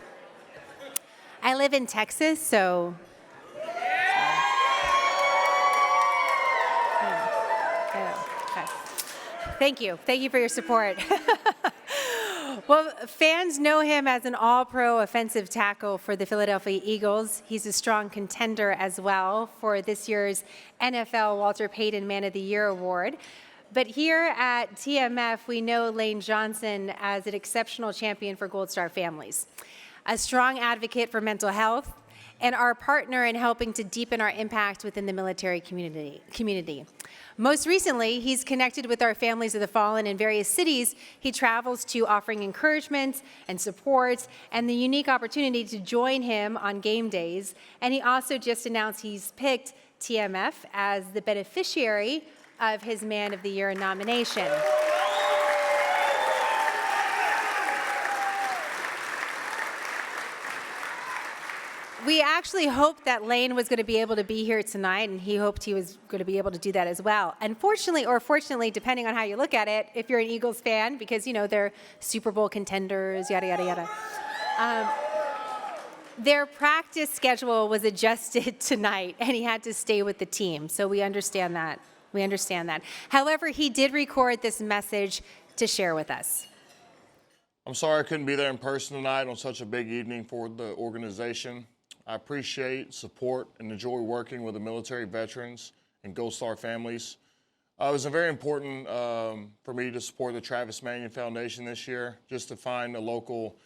I live in Texas, so. Okay. Thank you. Thank you for your support. Well, fans know him as an all-pro offensive tackle for the Philadelphia Eagles. He's a strong contender as well for this year's NFL Walter Payton Man of the Year Award. But here at TMF, we know Lane Johnson as an exceptional champion for Gold Star families, a strong advocate for mental health, and our partner in helping to deepen our impact within the military community. Most recently, he's connected with our families of the fallen in various cities. He travels to offering encouragement and support and the unique opportunity to join him on game days. And he also just announced he's picked TMF as the beneficiary of his Man of the Year nomination. We actually hoped that Lane was going to be able to be here tonight, and he hoped he was going to be able to do that as well. Unfortunately, or fortunately, depending on how you look at it, if you're an Eagles fan, because, you know, they're Super Bowl contenders, yada, yada, yada. Their practice schedule was adjusted tonight, and he had to stay with the team. So we understand that. We understand that. However, he did record this message to share with us. I'm sorry I couldn't be there in person tonight on such a big evening for the organization. I appreciate, support, and enjoy working with the military veterans and Gold Star families. It was very important for me to support the Travis Manion Foundation this year, just to find a local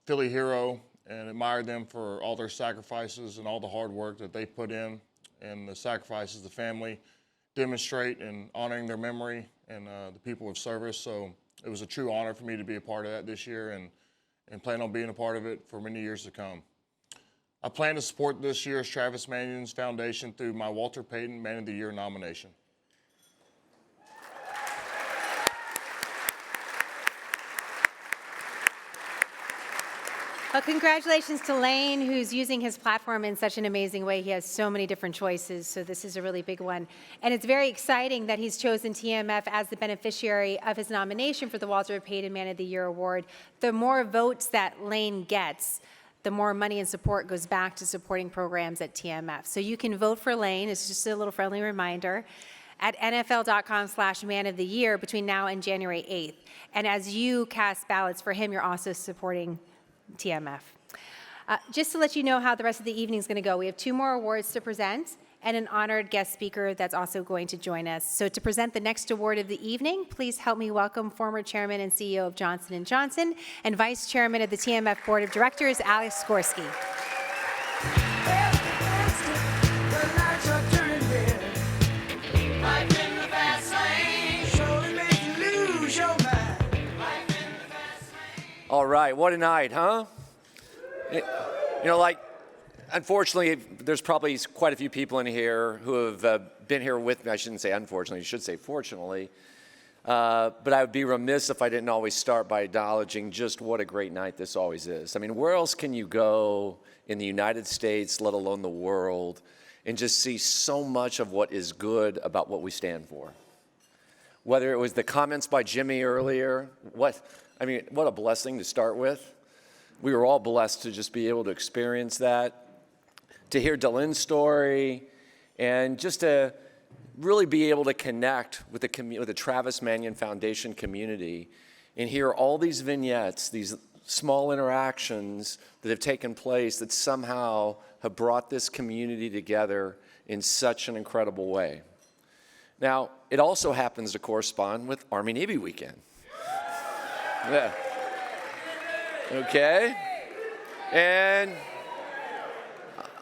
Philly hero and admire them for all their sacrifices and all the hard work that they put in, and the sacrifices the family demonstrate in honoring their memory and the people of service. So it was a true honor for me to be a part of that this year, and plan on being a part of it for many years to come. I plan to support this year's Travis Manion's Foundation through my Walter Payton Man of the Year nomination. Well, congratulations to Lane, who's using his platform in such an amazing way. He has so many different choices, so this is a really big one. And it's very exciting that he's chosen TMF as the beneficiary of his nomination for the Walter Payton Man of the Year Award. The more votes that Lane gets, the more money and support goes back to supporting programs at TMF. So you can vote for Lane. It's just a little friendly reminder at nfl.com/man of the year between now and January 8th. And as you cast ballots for him, you're also supporting TMF. Just to let you know how the rest of the evening is going to go, we have 2 more awards to present and an honored guest speaker that's also going to join us. So to present the next award of the evening, please help me welcome former chairman and CEO of Johnson & Johnson and vice chairman of the TMF Board of Directors, Alex Gorski. All right, what a night, huh? Unfortunately, there's probably quite a few people in here who have been here with me. I shouldn't say unfortunately, you should say fortunately. But I would be remiss if I didn't always start by acknowledging just what a great night this always is. I mean, where else can you go in the United States, let alone the world, and just see so much of what is good about what we stand for? Whether it was the comments by Jimmy earlier, what a blessing to start with. We were all blessed to just be able to experience that, to hear Dylan's story, and just to really be able to connect with the Travis Manion Foundation community and hear all these vignettes, these small interactions that have taken place that somehow have brought this community together in such an incredible way. Now, it also happens to correspond with Army-Navy weekend. Yeah. Okay. And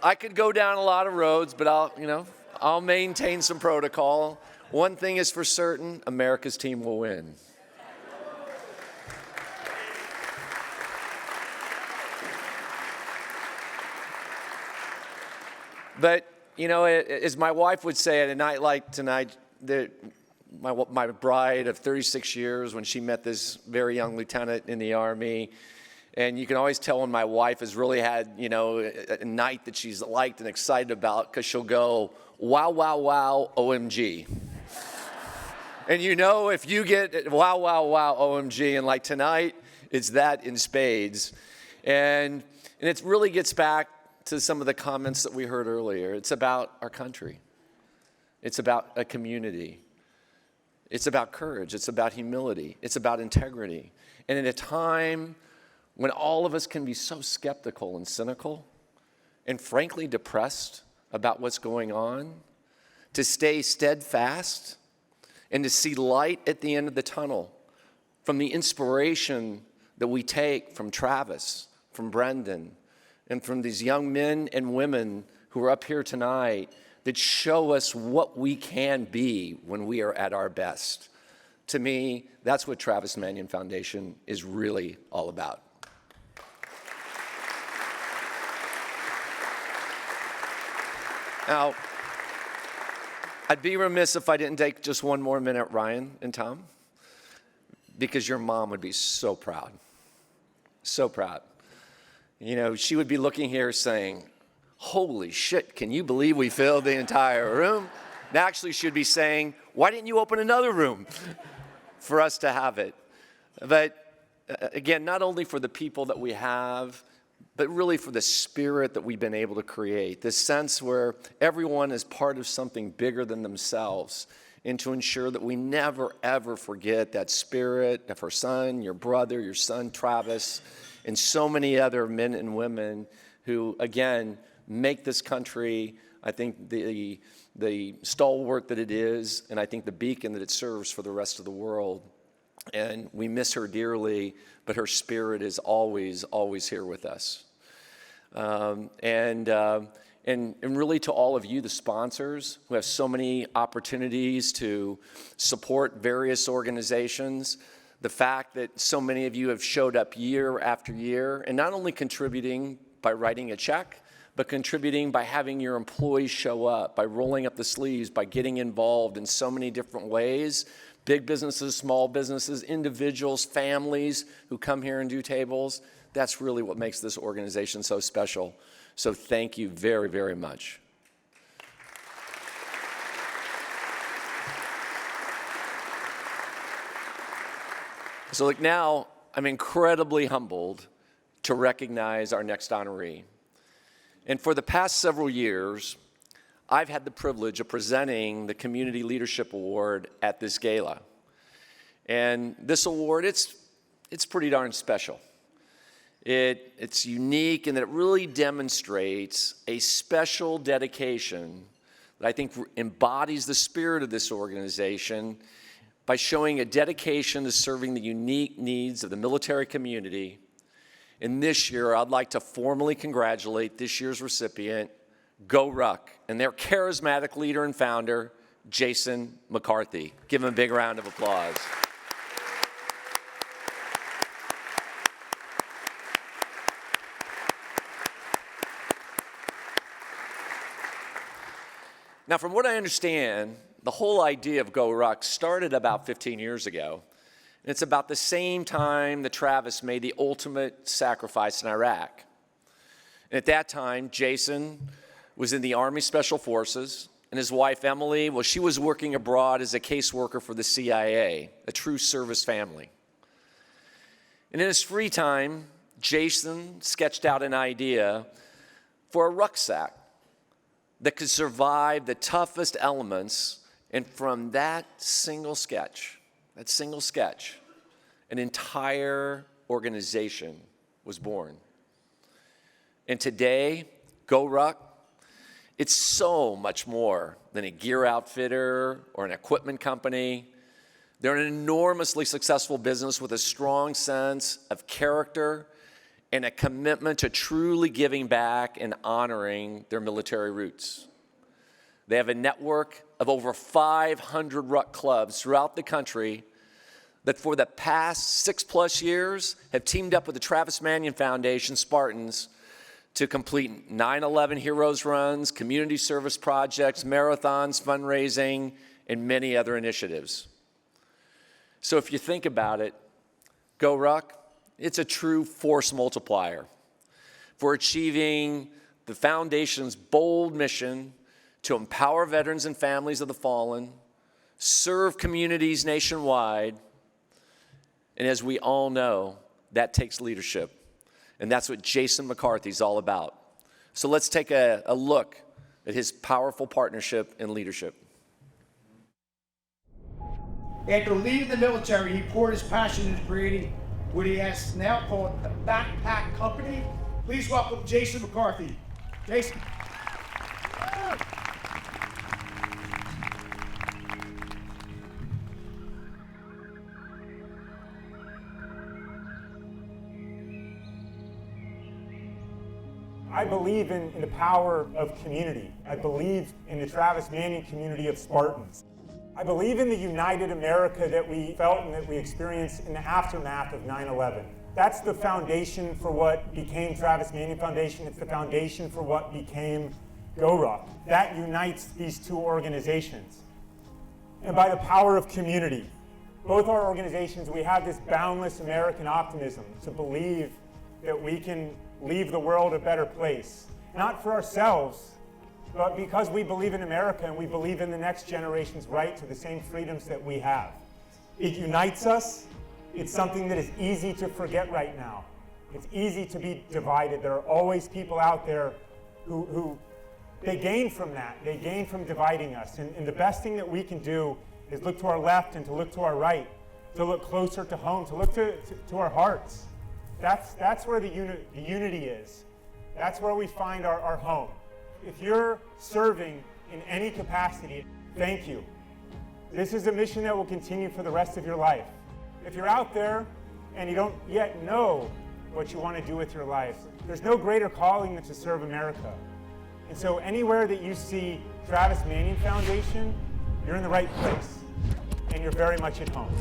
I could go down a lot of roads, but I'll maintain some protocol. One thing is for certain, America's team will win. But, as my wife would say, at a night like tonight, my bride of 36 years, when she met this very young lieutenant in the Army, and you can always tell when my wife has really had, a night that she's liked and excited about, because she'll go, wow, wow, wow, OMG. And if you get wow, wow, wow, OMG, and like tonight, it's that in spades. And it really gets back to some of the comments that we heard earlier. It's about our country. It's about a community. It's about courage. It's about humility. It's about integrity. And in a time when all of us can be so skeptical and cynical and frankly depressed about what's going on, to stay steadfast and to see light at the end of the tunnel from the inspiration that we take from Travis, from Brendan, and from these young men and women who are up here tonight that show us what we can be when we are at our best. To me, that's what Travis Manion Foundation is really all about. Now, I'd be remiss if I didn't take just one more minute, Ryan and Tom, because your mom would be so proud. So proud. She would be looking here saying, holy shit, can you believe we filled the entire room? And actually, she'd be saying, why didn't you open another room for us to have it? But again, not only for the people that we have, but really for the spirit that we've been able to create, this sense where everyone is part of something bigger than themselves. and to ensure that we never, ever forget that spirit of her son, your brother, your son Travis, and so many other men and women who, again, make this country, I think, the stalwart that it is, and I think the beacon that it serves for the rest of the world. And we miss her dearly, but her spirit is always, always here with us. And really to all of you, the sponsors, who have so many opportunities to support various organizations, the fact that so many of you have showed up year after year, and not only contributing by writing a check, but contributing by having your employees show up, by rolling up the sleeves, by getting involved in so many different ways. Big businesses, small businesses, individuals, families who come here and do tables. That's really what makes this organization so special. So thank you very, very much. So look, now I'm incredibly humbled to recognize our next honoree. And for the past several years, I've had the privilege of presenting the Community Leadership Award at this gala. And this award, it's pretty darn special. It's unique in that it really demonstrates a special dedication that I think embodies the spirit of this organization by showing a dedication to serving the unique needs of the military community. And this year, I'd like to formally congratulate this year's recipient, Go Ruck, and their charismatic leader and founder, Jason McCarthy. Give him a big round of applause. Now, from what I understand, the whole idea of Go Ruck started about 15 years ago. And it's about the same time that Travis made the ultimate sacrifice in Iraq. And at that time, Jason was in the Army Special Forces, and his wife, Emily, well, she was working abroad as a caseworker for the CIA, a true service family. And in his free time, Jason sketched out an idea for a rucksack that could survive the toughest elements, and from that single sketch, an entire organization was born. And today, Go Ruck, it's so much more than a gear outfitter or an equipment company. They're an enormously successful business with a strong sense of character and a commitment to truly giving back and honoring their military roots. They have a network of over 500 ruck clubs throughout the country that for the past 6+ years have teamed up with the Travis Manion Foundation Spartans to complete 9/11 Heroes Runs, community service projects, marathons, fundraising, and many other initiatives. So if you think about it, Go Ruck, it's a true force multiplier for achieving the Foundation's bold mission to empower veterans and families of the fallen, serve communities nationwide, and as we all know, that takes leadership. And that's what Jason McCarthy is all about. So let's take a look at his powerful partnership and leadership. After leaving the military, he poured his passion into creating what he has now called the Backpack Company. Please welcome Jason McCarthy. Jason. I believe in the power of community. I believe in the Travis Manion community of Spartans. I believe in the united America that we felt and that we experienced in the aftermath of 9/11. That's the foundation for what became Travis Manion Foundation. It's the foundation for what became Go Ruck. That unites these two organizations. And by the power of community, both our organizations, we have this boundless American optimism to believe that we can leave the world a better place. Not for ourselves, but because we believe in America and we believe in the next generation's right to the same freedoms that we have. It unites us. It's something that is easy to forget right now. It's easy to be divided. There are always people out there who they gain from that. They gain from dividing us. And the best thing that we can do is look to our left and to look to our right, to look closer to home, to look to our hearts. That's where the unity is. That's where we find our home. If you're serving in any capacity, thank you. This is a mission that will continue for the rest of your life. If you're out there and you don't yet know what you want to do with your life, there's no greater calling than to serve America. And so anywhere that you see Travis Manion Foundation, you're in the right place, and you're very much at home.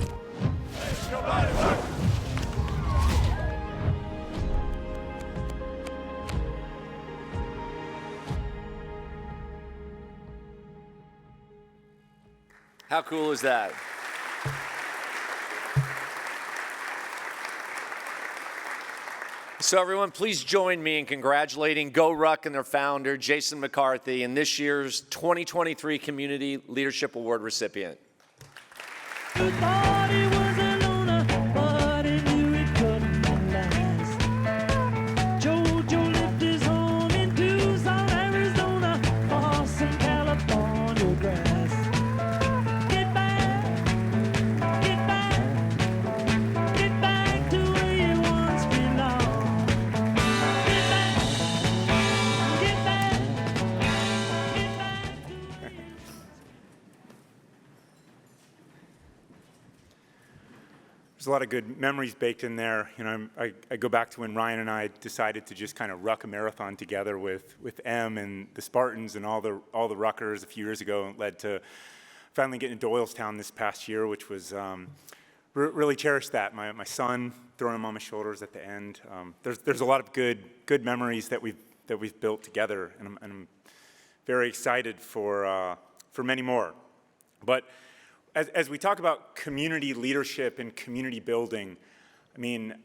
How cool is that? So everyone, please join me in congratulating Go Ruck and their founder, Jason McCarthy, and this year's 2023 Community Leadership Award recipient. There's a lot of good memories baked in there. You know, I go back to when Ryan and I decided to just kind of ruck a marathon together with M and the Spartans and all the ruckers a few years ago, and led to finally getting to Doylestown this past year, which was really cherished that. My son throwing him on my shoulders at the end. There's a lot of good memories that we've built together, and I'm very excited for many more. But as we talk about community leadership and community building, I mean,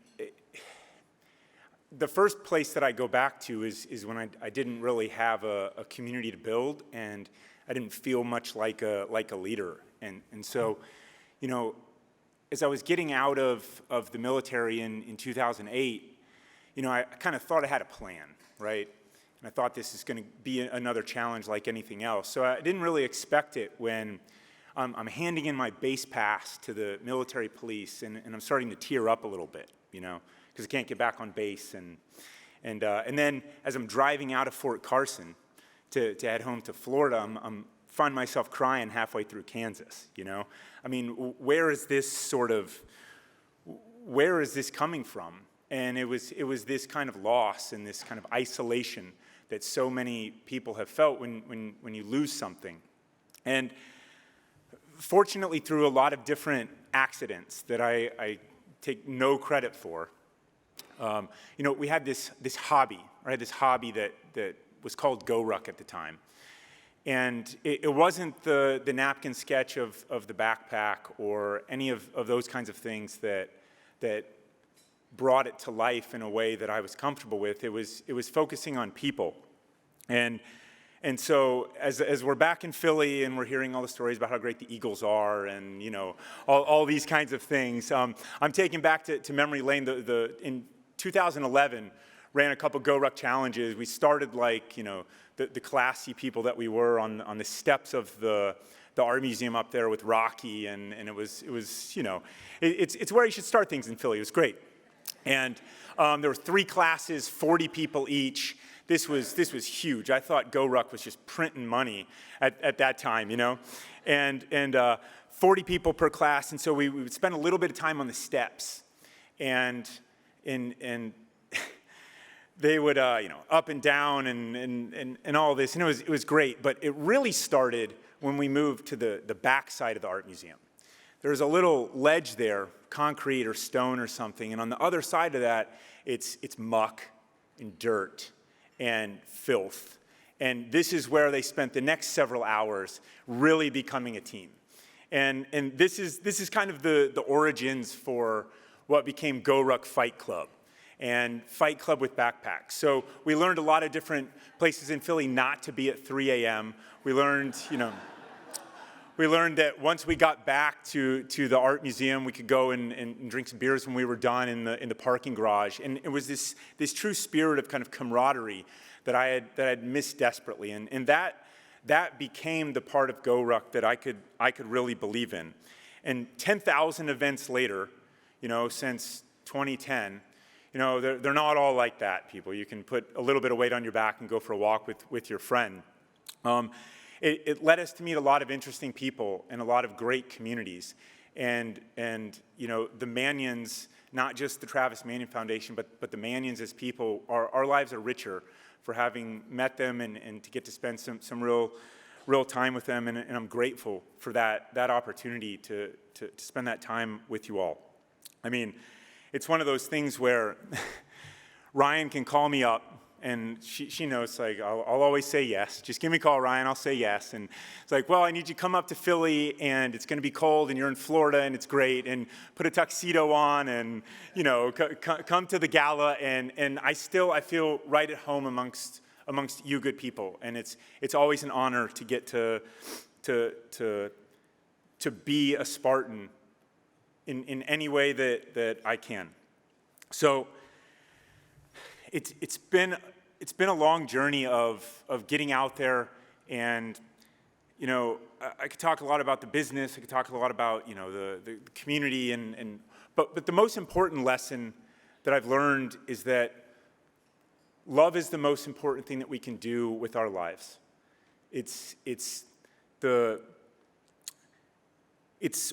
the first place that I go back to is when I didn't really have a community to build, and I didn't feel much like a leader. And so, you know, as I was getting out of the military in 2008, you know, I kind of thought I had a plan, right? And I thought this is going to be another challenge like anything else. So I didn't really expect it when I'm handing in my base pass to the military police, and I'm starting to tear up a little bit, you know, because I can't get back on base. And then as I'm driving out of Fort Carson to head home to Florida, I'm find myself crying halfway through Kansas, you know. I mean, where is this coming from? And it was this kind of loss and this kind of isolation that so many people have felt when you lose something. And fortunately, through a lot of different accidents that I take no credit for, you know, we had this hobby, right? This hobby that was called Go Ruck at the time. And it wasn't the napkin sketch of the backpack or any of those kinds of things that brought it to life in a way that I was comfortable with. It was focusing on people. And so as we're back in Philly and we're hearing all the stories about how great the Eagles are and, you know, all these kinds of things, I'm taken back to memory lane. In 2011, ran a couple Go Ruck challenges. We started like, you know, the classy people that we were on the steps of the art museum up there with Rocky, and it was you know, it's where you should start things in Philly. It was great. And there were 3 classes, 40 people each. This was huge. I thought Go Ruck was just printing money at that time, you know, and 40 people per class, and so we would spend a little bit of time on the steps, and they would you know, up and down and all this, and it was great. But it really started when we moved to the back side of the art museum. There was a little ledge there, concrete or stone or something, and on the other side of that, it's muck and dirt and filth. And this is where they spent the next several hours really becoming a team. And this is kind of the origins for what became Go Ruck Fight Club and Fight Club with backpacks. So we learned a lot of different places in Philly not to be at 3 a.m. We learned, you know, that once we got back to the art museum, we could go and drink some beers when we were done in the parking garage. And it was this true spirit of kind of camaraderie that I had missed desperately. And that became the part of GoRuck that I could really believe in. And 10,000 events later, since 2010, they're not all like that, people. You can put a little bit of weight on your back and go for a walk with your friend. It led us to meet a lot of interesting people and a lot of great communities. And the Manions, not just the Travis Manion Foundation, but the Manions as people, our lives are richer for having met them and to get to spend some real time with them. And I'm grateful for that opportunity to spend that time with you all. I mean, it's one of those things where Ryan can call me up, and she knows, like, I'll always say yes. Just give me a call, Ryan, I'll say yes. And it's like, well, I need you to come up to Philly, and it's going to be cold, and you're in Florida, and it's great, and put a tuxedo on, and, come to the gala, and I feel right at home amongst you good people. And it's always an honor to get to be a Spartan in any way that I can. So it's been a long journey of getting out there, and I could talk a lot about the business. I could talk a lot about the community, but the most important lesson that I've learned is that love is the most important thing that we can do with our lives. It's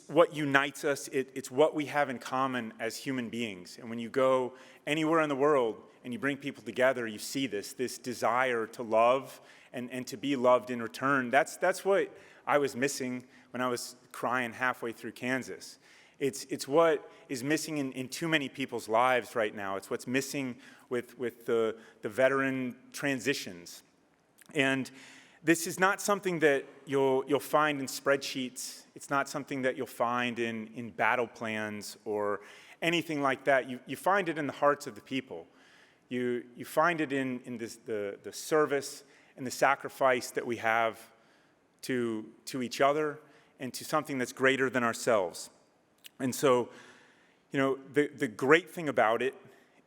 what unites us. It's what we have in common as human beings. And when you go anywhere in the world and you bring people together, you see this desire to love and to be loved in return. That's what I was missing when I was crying halfway through Kansas. It's what is missing in too many people's lives right now. It's what's missing with the veteran transitions. And this is not something that you'll find in spreadsheets. It's not something that you'll find in battle plans or anything like that. You find it in the hearts of the people. You find it in the service and the sacrifice that we have to each other and to something that's greater than ourselves. And so, the great thing about it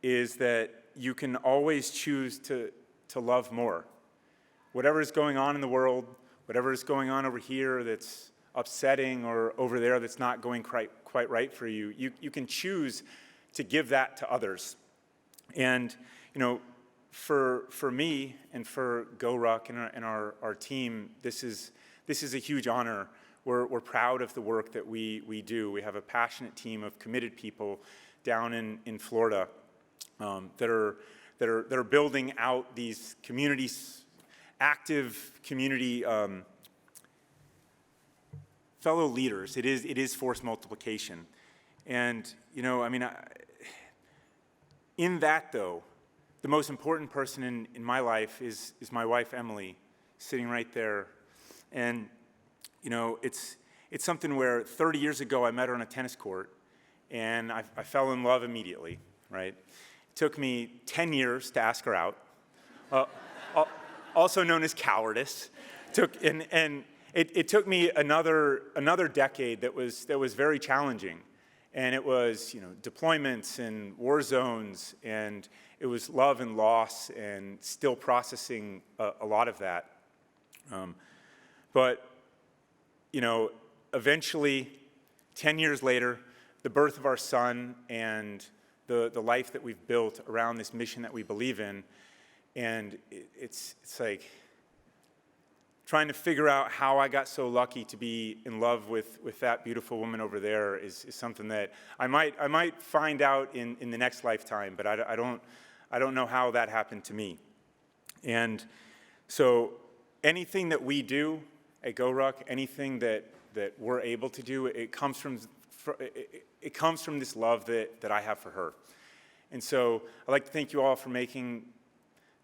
is that you can always choose to love more. Whatever is going on in the world, whatever is going on over here that's upsetting or over there that's not going quite right for you, you can choose to give that to others. And, for me and for GoRuck and our team, this is a huge honor. We're proud of the work that we do. We have a passionate team of committed people down in Florida that are building out these communities, active community fellow leaders. It is force multiplication. And, in that, though, the most important person in my life is my wife, Emily, sitting right there. And, it's something where 30 years ago I met her on a tennis court, and I fell in love immediately, right? It took me 10 years to ask her out, also known as cowardice. It took me another decade that was very challenging. And it was, deployments and war zones, and it was love and loss, and still processing a lot of that. But eventually, 10 years later, the birth of our son and the life that we've built around this mission that we believe in, and it's like trying to figure out how I got so lucky to be in love with that beautiful woman over there is something that I might find out in the next lifetime, but I don't know how that happened to me. And so anything that we do at GoRuck, anything that we're able to do, it comes from this love that I have for her. And so I'd like to thank you all for making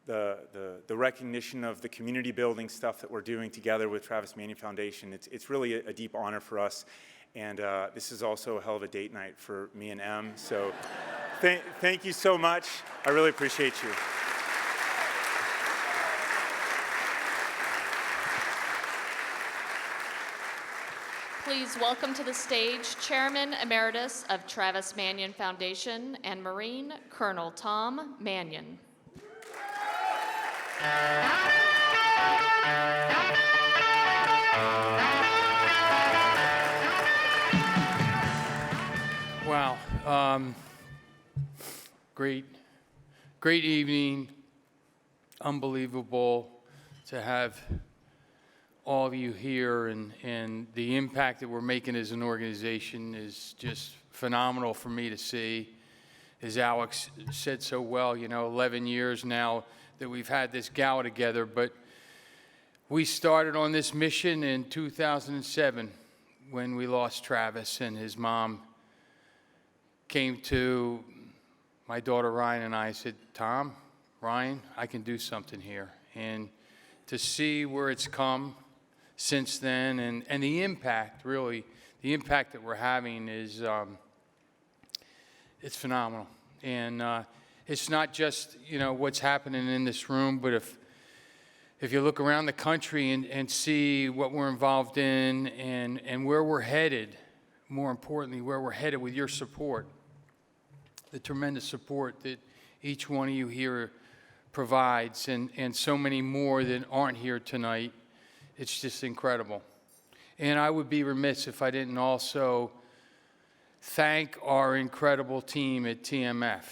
the recognition of the community building stuff that we're doing together with Travis Manion Foundation. It's really a deep honor for us. And this is also a hell of a date night for me and Em. So thank you so much. I really appreciate you. Please welcome to the stage Chairman Emeritus of Travis Manion Foundation and Marine Colonel Tom Manion. Wow. Great evening. Unbelievable to have all of you here, and the impact that we're making as an organization is just phenomenal for me to see. As Alex said so well, 11 years now that we've had this gala together, but we started on this mission in 2007 when we lost Travis, and his mom came to my daughter Ryan and I said, Tom, Ryan, I can do something here. And to see where it's come since then, and the impact, really, the impact that we're having is, it's phenomenal. And it's not just, what's happening in this room, but if you look around the country and see what we're involved in and where we're headed, more importantly, where we're headed with your support, the tremendous support that each one of you here provides, and so many more that aren't here tonight, it's just incredible. And I would be remiss if I didn't also thank our incredible team at TMF.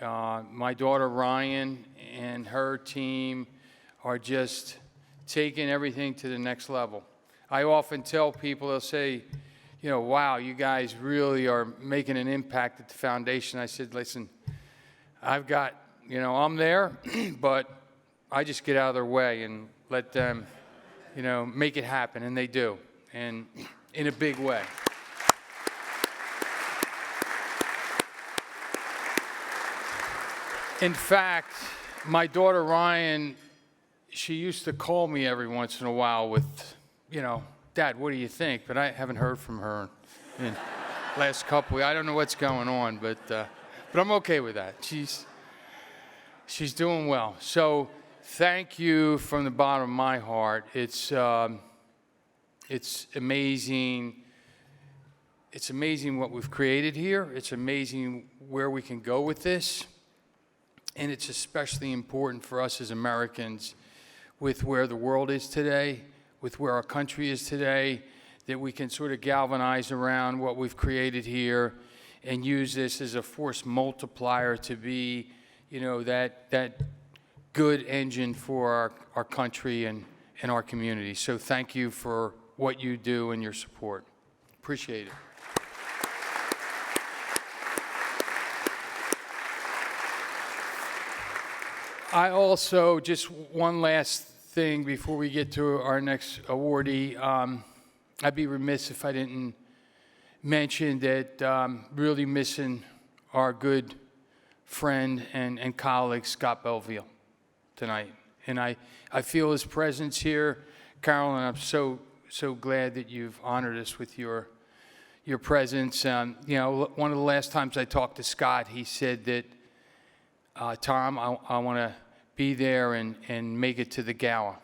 My daughter Ryan and her team are just taking everything to the next level. I often tell people, they'll say, wow, you guys really are making an impact at the foundation. I said, listen, I've got, I'm there, but I just get out of their way and let them, make it happen, and they do, and in a big way. In fact, my daughter Ryan, she used to call me every once in a while with, Dad, what do you think? But I haven't heard from her in the last couple weeks. I don't know what's going on, but I'm okay with that. She's doing well. So thank you from the bottom of my heart. It's amazing. It's amazing what we've created here. It's amazing where we can go with this. And it's especially important for us as Americans with where the world is today, with where our country is today, that we can sort of galvanize around what we've created here and use this as a force multiplier to be, that good engine for our country and our community. So thank you for what you do and your support. Appreciate it. I also, just one last thing before we get to our next awardee, I'd be remiss if I didn't mention that really missing our good friend and colleague, Scott Belville, tonight. And I feel his presence here, Carolyn. I'm so glad that you've honored us with your presence. One of the last times I talked to Scott, he said that, Tom, I want to be there and make it to the gala.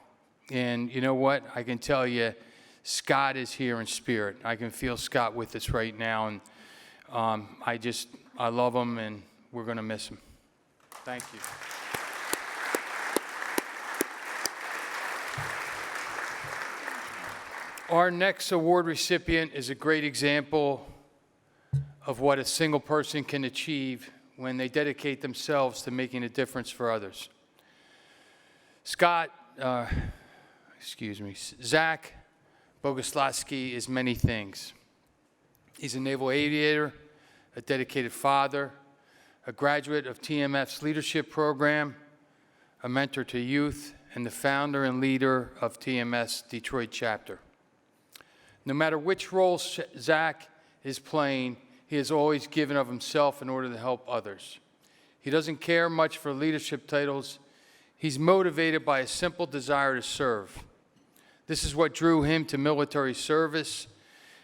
And you know what? I can tell you, Scott is here in spirit. I can feel Scott with us right now. And I love him, and we're going to miss him. Thank you. Our next award recipient is a great example of what a single person can achieve when they dedicate themselves to making a difference for others. Zach Boguslavsky is many things. He's a naval aviator, a dedicated father, a graduate of TMF's leadership program, a mentor to youth, and the founder and leader of TMS Detroit chapter. No matter which role Zach is playing, he has always given of himself in order to help others. He doesn't care much for leadership titles. He's motivated by a simple desire to serve. This is what drew him to military service,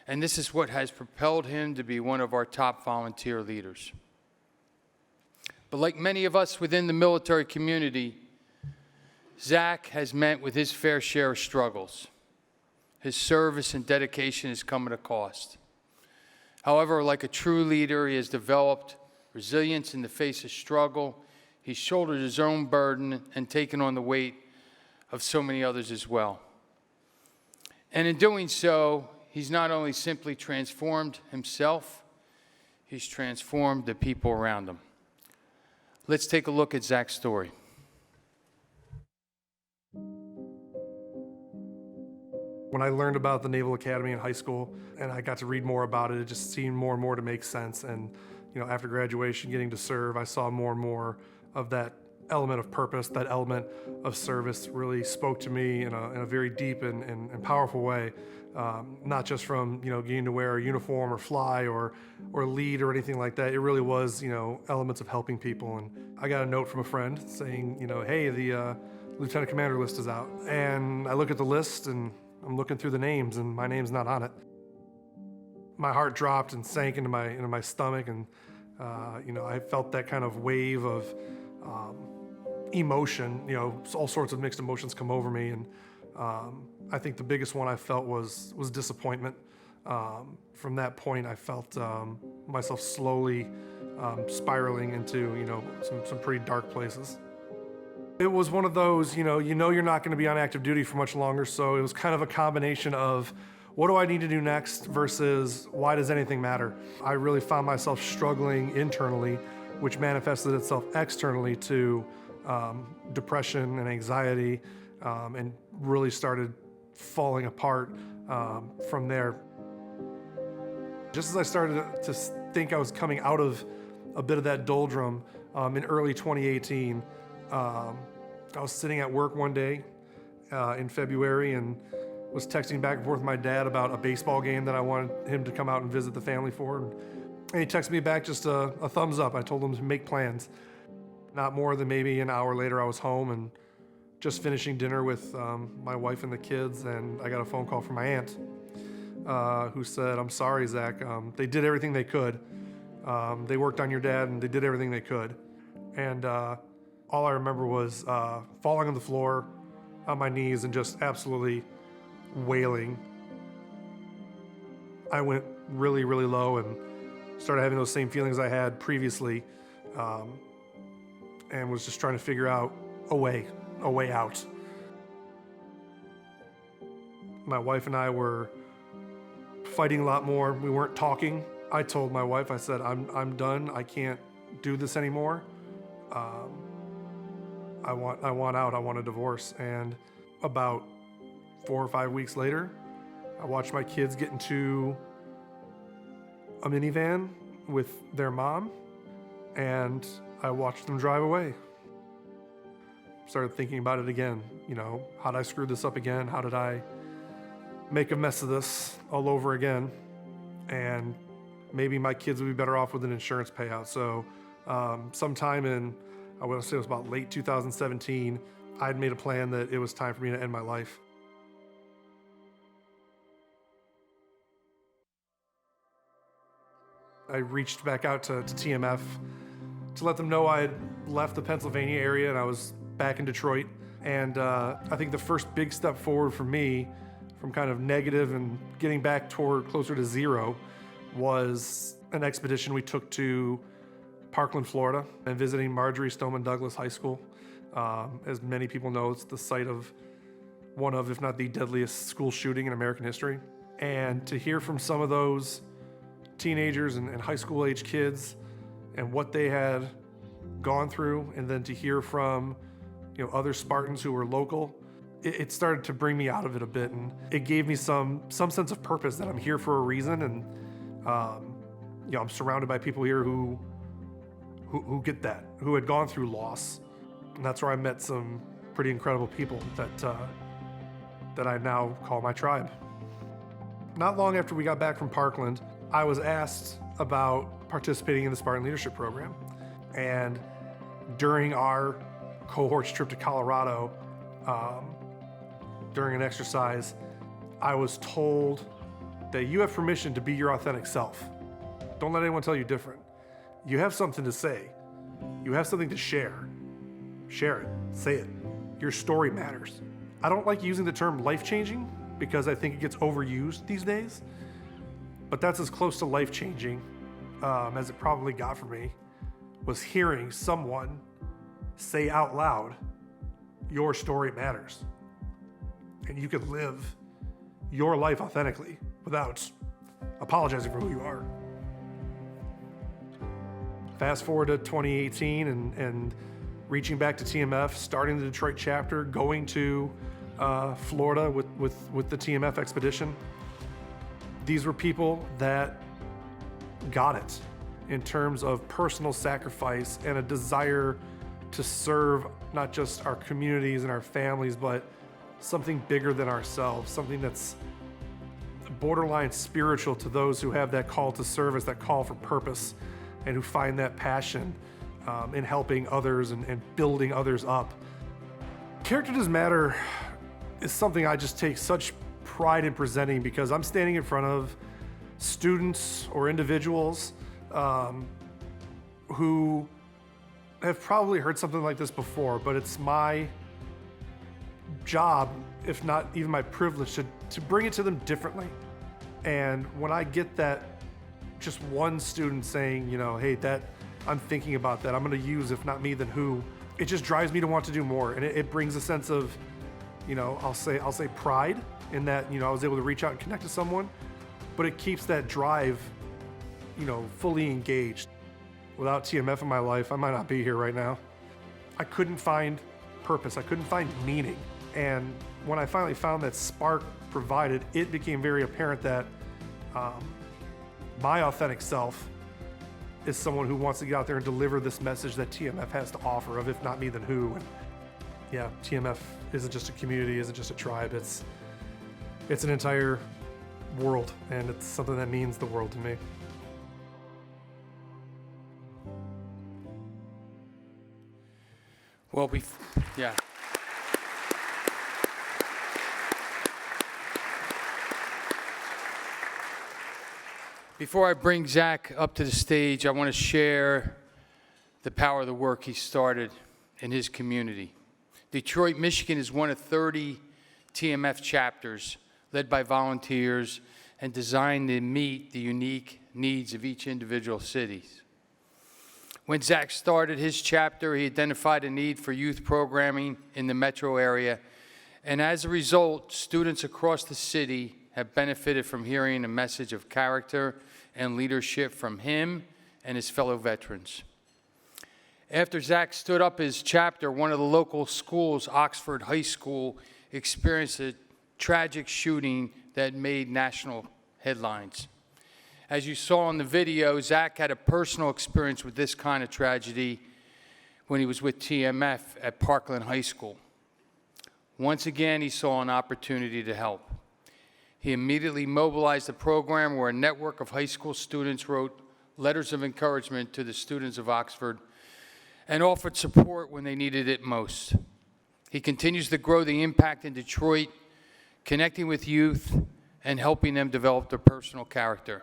and this is what has propelled him to be one of our top volunteer leaders. But like many of us within the military community, Zach has met with his fair share of struggles. His service and dedication has come at a cost. However, like a true leader, he has developed resilience in the face of struggle. He's shouldered his own burden and taken on the weight of so many others as well. And in doing so, he's not only simply transformed himself, he's transformed the people around him. Let's take a look at Zach's story. When I learned about the Naval Academy in high school and I got to read more about it, it just seemed more and more to make sense. And after graduation, getting to serve, I saw more and more of that element of purpose, that element of service really spoke to me in a very deep and powerful way. Not just from getting to wear a uniform or fly or lead or anything like that. It really was elements of helping people. And I got a note from a friend saying hey, the lieutenant commander list is out. And I look at the list and I'm looking through the names and my name's not on it. My heart dropped and sank into my stomach, and I felt that kind of wave of emotion. All sorts of mixed emotions come over me, and I think the biggest one I felt was disappointment. From that point, I felt myself slowly spiraling into some pretty dark places. It was one of those, you're not going to be on active duty for much longer, so it was kind of a combination of what do I need to do next versus why does anything matter? I really found myself struggling internally, which manifested itself externally to depression and anxiety, and really started falling apart from there. Just as I started to think I was coming out of a bit of that doldrum in early 2018, I was sitting at work one day in February and was texting back and forth with my dad about a baseball game that I wanted him to come out and visit the family for. And he texted me back just a thumbs up. I told him to make plans. Not more than maybe an hour later, I was home and just finishing dinner with my wife and the kids, and I got a phone call from my aunt who said, "I'm sorry, Zach. They did everything they could. They worked on your dad and they did everything they could." And all I remember was falling on the floor on my knees and just absolutely wailing. I went really, really low and started having those same feelings I had previously, and was just trying to figure out a way out. My wife and I were fighting a lot more. We weren't talking. I told my wife, I said, I'm done. I can't do this anymore. I want out. I want a divorce. And about 4 or 5 weeks later, I watched my kids get into a minivan with their mom, and I watched them drive away. Started thinking about it again. How did I screw this up again? How did I make a mess of this all over again? And maybe my kids would be better off with an insurance payout. So sometime in, I want to say it was about late 2017, I'd made a plan that it was time for me to end my life. I reached back out to TMF to let them know I had left the Pennsylvania area and I was back in Detroit. And I think the first big step forward for me from kind of negative and getting back toward closer to zero was an expedition we took to Parkland, Florida, and visiting Marjorie Stoneman Douglas High School. As many people know, it's the site of one of, if not the deadliest school shooting in American history. And to hear from some of those teenagers and high school age kids and what they had gone through, and then to hear from other Spartans who were local, it started to bring me out of it a bit, and it gave me some sense of purpose that I'm here for a reason, and I'm surrounded by people here who get that, who had gone through loss, and that's where I met some pretty incredible people that I now call my tribe. Not long after we got back from Parkland, I was asked about participating in the Spartan Leadership Program, and during our cohort's trip to Colorado, during an exercise, I was told that you have permission to be your authentic self. Don't let anyone tell you different. You have something to say. You have something to share. Share it. Say it. Your story matters. I don't like using the term life-changing because I think it gets overused these days, but that's as close to life-changing as it probably got for me, was hearing someone say out loud, your story matters. And you can live your life authentically without apologizing for who you are. Fast forward to 2018 and reaching back to TMF, starting the Detroit chapter, going to Florida with the TMF expedition. These were people that got it in terms of personal sacrifice and a desire to serve not just our communities and our families, but something bigger than ourselves, something that's borderline spiritual to those who have that call to service, that call for purpose, and who find that passion in helping others and building others up. Character Does Matter is something I just take such pride in presenting because I'm standing in front of students or individuals who have probably heard something like this before, but it's my job, if not even my privilege, to bring it to them differently. And when I get that, just one student saying, you know, hey, that I'm thinking about that, I'm gonna use if not me, then who, it just drives me to want to do more. And it brings a sense of, you know, I'll say pride in that, you know, I was able to reach out and connect to someone, but it keeps that drive, you know, fully engaged. Without TMF in my life, I might not be here right now. I couldn't find purpose, I couldn't find meaning. And when I finally found that spark provided, it became very apparent that my authentic self is someone who wants to get out there and deliver this message that TMF has to offer of if not me, then who. And yeah, TMF isn't just a community, isn't just a tribe, it's an entire world, and it's something that means the world to me. Well, yeah. Before I bring Zach up to the stage, I want to share the power of the work he started in his community. Detroit, Michigan is one of 30 TMF chapters led by volunteers and designed to meet the unique needs of each individual city. When Zach started his chapter, he identified a need for youth programming in the metro area, and as a result, students across the city have benefited from hearing a message of character and leadership from him and his fellow veterans. After Zach stood up his chapter, one of the local schools, Oxford High School, experienced a tragic shooting that made national headlines. As you saw in the video, Zach had a personal experience with this kind of tragedy when he was with TMF at Parkland High School. Once again, he saw an opportunity to help. He immediately mobilized a program where a network of high school students wrote letters of encouragement to the students of Oxford and offered support when they needed it most. He continues to grow the impact in Detroit, connecting with youth and helping them develop their personal character.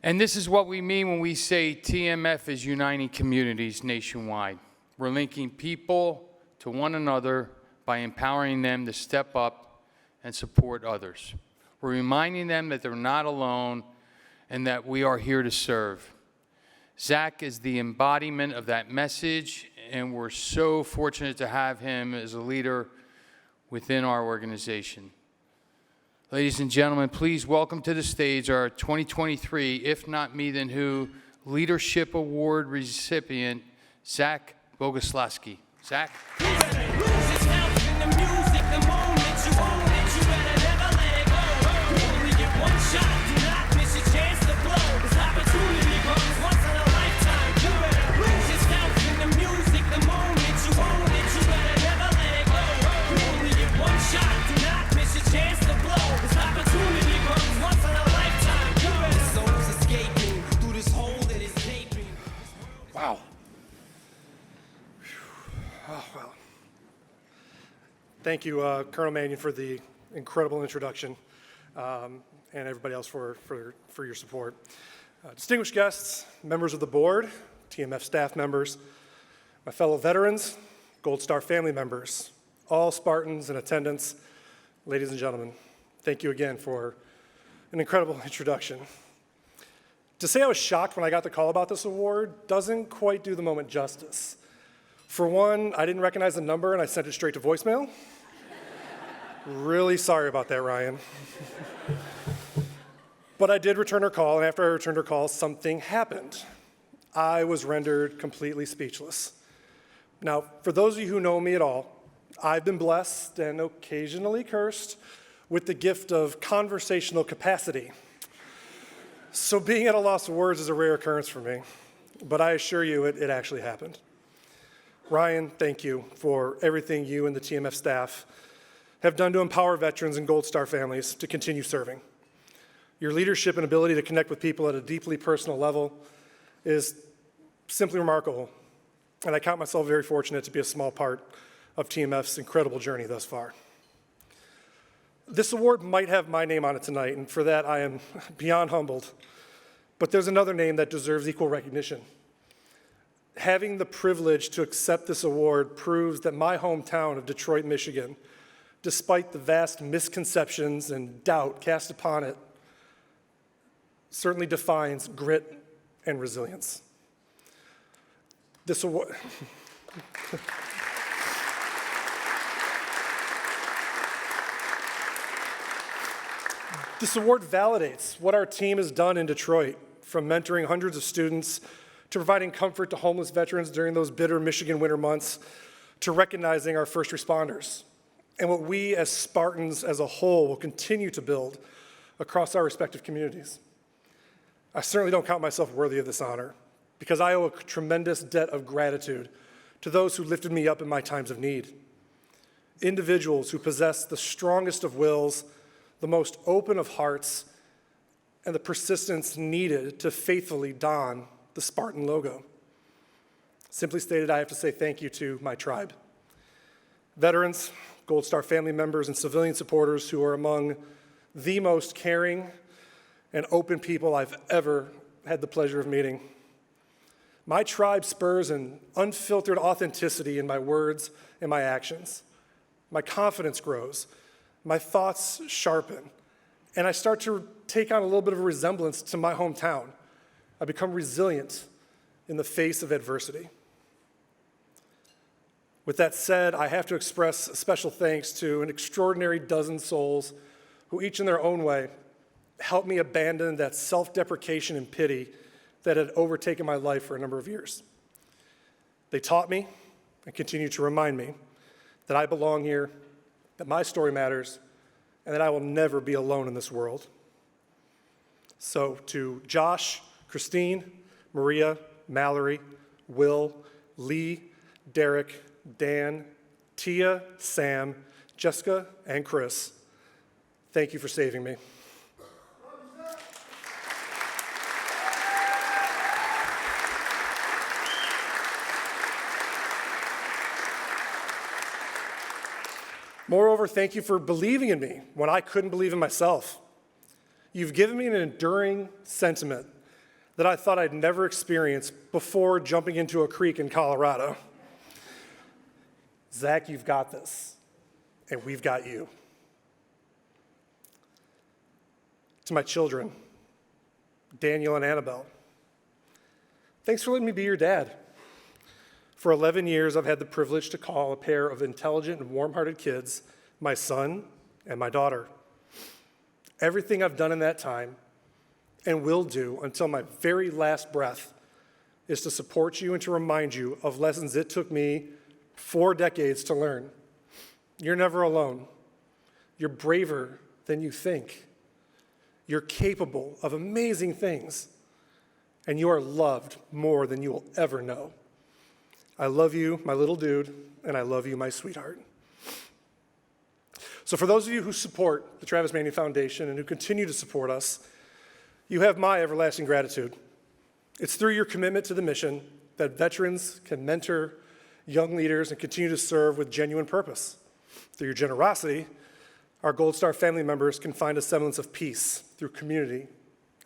And this is what we mean when we say TMF is uniting communities nationwide. We're linking people to one another by empowering them to step up and support others. We're reminding them that they're not alone and that we are here to serve. Zach is the embodiment of that message, and we're so fortunate to have him as a leader within our organization. Ladies and gentlemen, please welcome to the stage our 2023 If Not Me Then Who Leadership Award recipient, Zach Boguslawski. Zach? Wow. Oh, well. Thank you, Colonel Manion, for the incredible introduction, and everybody else for your support. Distinguished guests, members of the board, TMF staff members, my fellow veterans, Gold Star family members, all Spartans in attendance, ladies and gentlemen, thank you again for an incredible introduction. To say I was shocked when I got the call about this award doesn't quite do the moment justice. For one, I didn't recognize the number and I sent it straight to voicemail. Really sorry about that, Ryan. But I did return her call, and after I returned her call, something happened. I was rendered completely speechless. Now, for those of you who know me at all, I've been blessed and occasionally cursed with the gift of conversational capacity. So being at a loss of words is a rare occurrence for me, but I assure you it actually happened. Ryan, thank you for everything you and the TMF staff have done to empower veterans and Gold Star families to continue serving. Your leadership and ability to connect with people at a deeply personal level is simply remarkable, and I count myself very fortunate to be a small part of TMF's incredible journey thus far. This award might have my name on it tonight, and for that I am beyond humbled, but there's another name that deserves equal recognition. Having the privilege to accept this award proves that my hometown of Detroit, Michigan, despite the vast misconceptions and doubt cast upon it, certainly defines grit and resilience. This award, this award validates what our team has done in Detroit, from mentoring hundreds of students to providing comfort to homeless veterans during those bitter Michigan winter months, to recognizing our first responders, and what we as Spartans as a whole will continue to build across our respective communities. I certainly don't count myself worthy of this honor, because I owe a tremendous debt of gratitude to those who lifted me up in my times of need. Individuals who possess the strongest of wills, the most open of hearts, and the persistence needed to faithfully don the Spartan logo. Simply stated, I have to say thank you to my tribe. Veterans, Gold Star family members, and civilian supporters who are among the most caring and open people I've ever had the pleasure of meeting. My tribe spurs an unfiltered authenticity in my words and my actions. My confidence grows, my thoughts sharpen, and I start to take on a little bit of a resemblance to my hometown. I become resilient in the face of adversity. With that said, I have to express a special thanks to an extraordinary dozen souls who each in their own way helped me abandon that self-deprecation and pity that had overtaken my life for a number of years. They taught me and continue to remind me that I belong here, that my story matters, and that I will never be alone in this world. So to Josh, Christine, Maria, Mallory, Will, Lee, Derek, Dan, Tia, Sam, Jessica, and Chris, thank you for saving me. Moreover, thank you for believing in me when I couldn't believe in myself. You've given me an enduring sentiment that I thought I'd never experience before jumping into a creek in Colorado. Zach, you've got this, and we've got you. To my children, Daniel and Annabelle, thanks for letting me be your dad. For 11 years, I've had the privilege to call a pair of intelligent and warm-hearted kids my son and my daughter. Everything I've done in that time and will do until my very last breath is to support you and to remind you of lessons it took me 4 decades to learn. You're never alone. You're braver than you think. You're capable of amazing things, and you are loved more than you will ever know. I love you, my little dude, and I love you, my sweetheart. So for those of you who support the Travis Manion Foundation and who continue to support us, you have my everlasting gratitude. It's through your commitment to the mission that veterans can mentor young leaders and continue to serve with genuine purpose. Through your generosity, our Gold Star family members can find a semblance of peace through community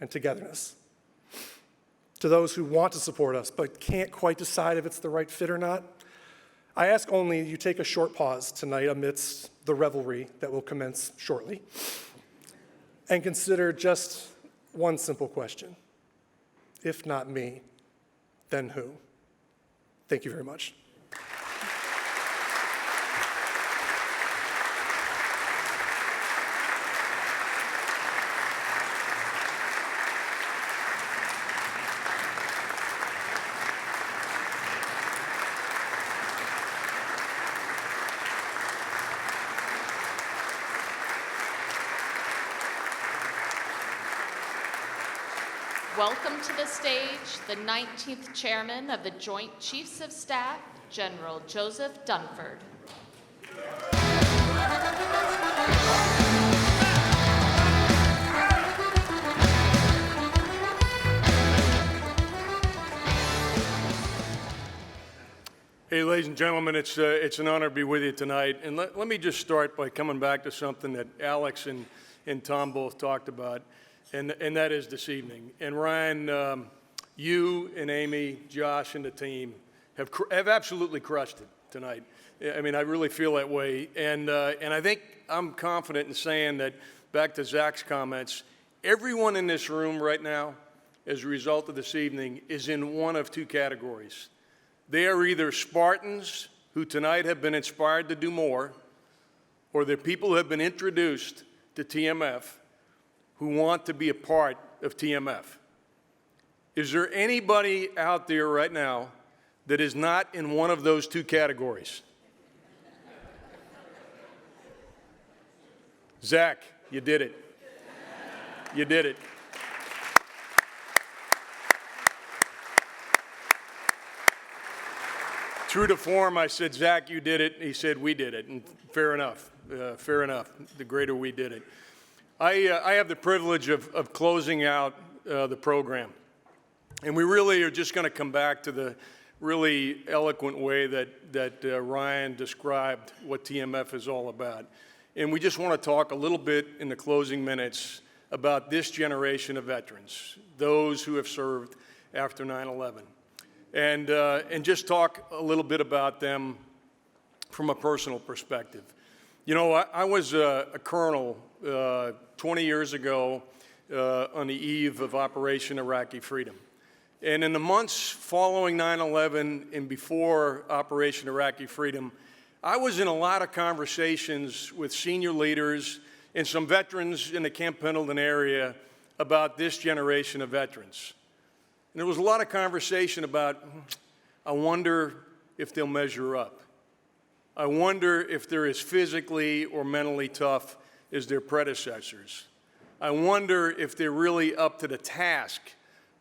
and togetherness. To those who want to support us but can't quite decide if it's the right fit or not, I ask only you take a short pause tonight amidst the revelry that will commence shortly and consider just one simple question. If not me, then who? Thank you very much. welcome to the stage the 19th Chairman of the Joint Chiefs of Staff, General Joseph Dunford. Hey, ladies and gentlemen, it's an honor to be with you tonight. And let me just start by coming back to something that Alex and Tom both talked about, and that is this evening. And Ryan, you and Amy, Josh, and the team have absolutely crushed it tonight. I mean, I really feel that way. And I think I'm confident in saying that, back to Zach's comments, everyone in this room right now, as a result of this evening, is in one of two categories. They are either Spartans who tonight have been inspired to do more, or they're people who have been introduced to TMF who want to be a part of TMF. Is there anybody out there right now that is not in one of those two categories? Zach, you did it. You did it. True to form, I said, Zach, you did it. He said, we did it. And fair enough. Fair enough. The greater we did it. I have the privilege of closing out the program. And we really are just going to come back to the really eloquent way that Ryan described what TMF is all about. And we just want to talk a little bit in the closing minutes about this generation of veterans, those who have served after 9/11. And just talk a little bit about them from a personal perspective. You know, I was a colonel 20 years ago on the eve of Operation Iraqi Freedom. And in the months following 9/11 and before Operation Iraqi Freedom, I was in a lot of conversations with senior leaders and some veterans in the Camp Pendleton area about this generation of veterans. And there was a lot of conversation about, I wonder if they'll measure up. I wonder if they're as physically or mentally tough as their predecessors. I wonder if they're really up to the task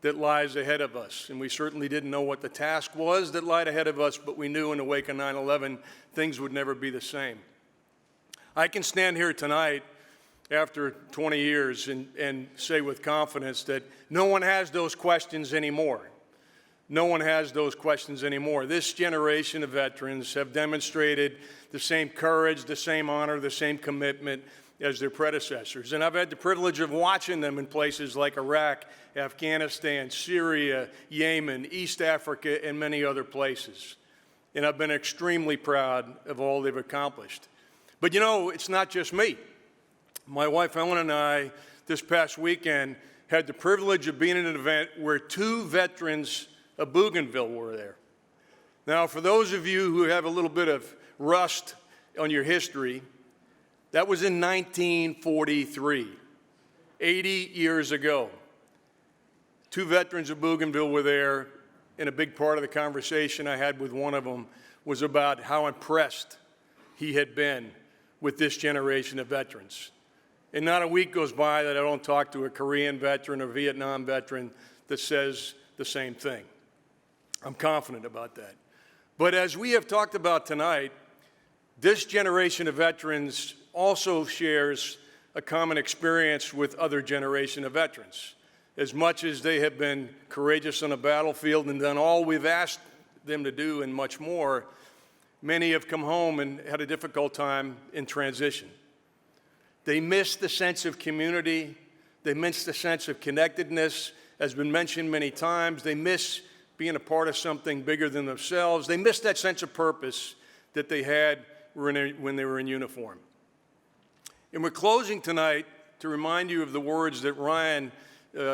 that lies ahead of us. And we certainly didn't know what the task was that lied ahead of us, but we knew in the wake of 9/11, things would never be the same. I can stand here tonight after 20 years and say with confidence that no one has those questions anymore. No one has those questions anymore. This generation of veterans have demonstrated the same courage, the same honor, the same commitment as their predecessors. And I've had the privilege of watching them in places like Iraq, Afghanistan, Syria, Yemen, East Africa, and many other places. And I've been extremely proud of all they've accomplished. But you know, it's not just me. My wife Ellen and I, this past weekend, had the privilege of being at an event where two veterans of Bougainville were there. Now, for those of you who have a little bit of rust on your history, that was in 1943, 80 years ago. Two veterans of Bougainville were there, and a big part of the conversation I had with one of them was about how impressed he had been with this generation of veterans. And not a week goes by that I don't talk to a Korean veteran or Vietnam veteran that says the same thing. I'm confident about that. But as we have talked about tonight, this generation of veterans also shares a common experience with other generation of veterans. As much as they have been courageous on the battlefield and done all we've asked them to do and much more, many have come home and had a difficult time in transition. They miss the sense of community. They miss the sense of connectedness, as been mentioned many times. They miss being a part of something bigger than themselves. They miss that sense of purpose that they had when they were in uniform. And we're closing tonight to remind you of the words that Ryan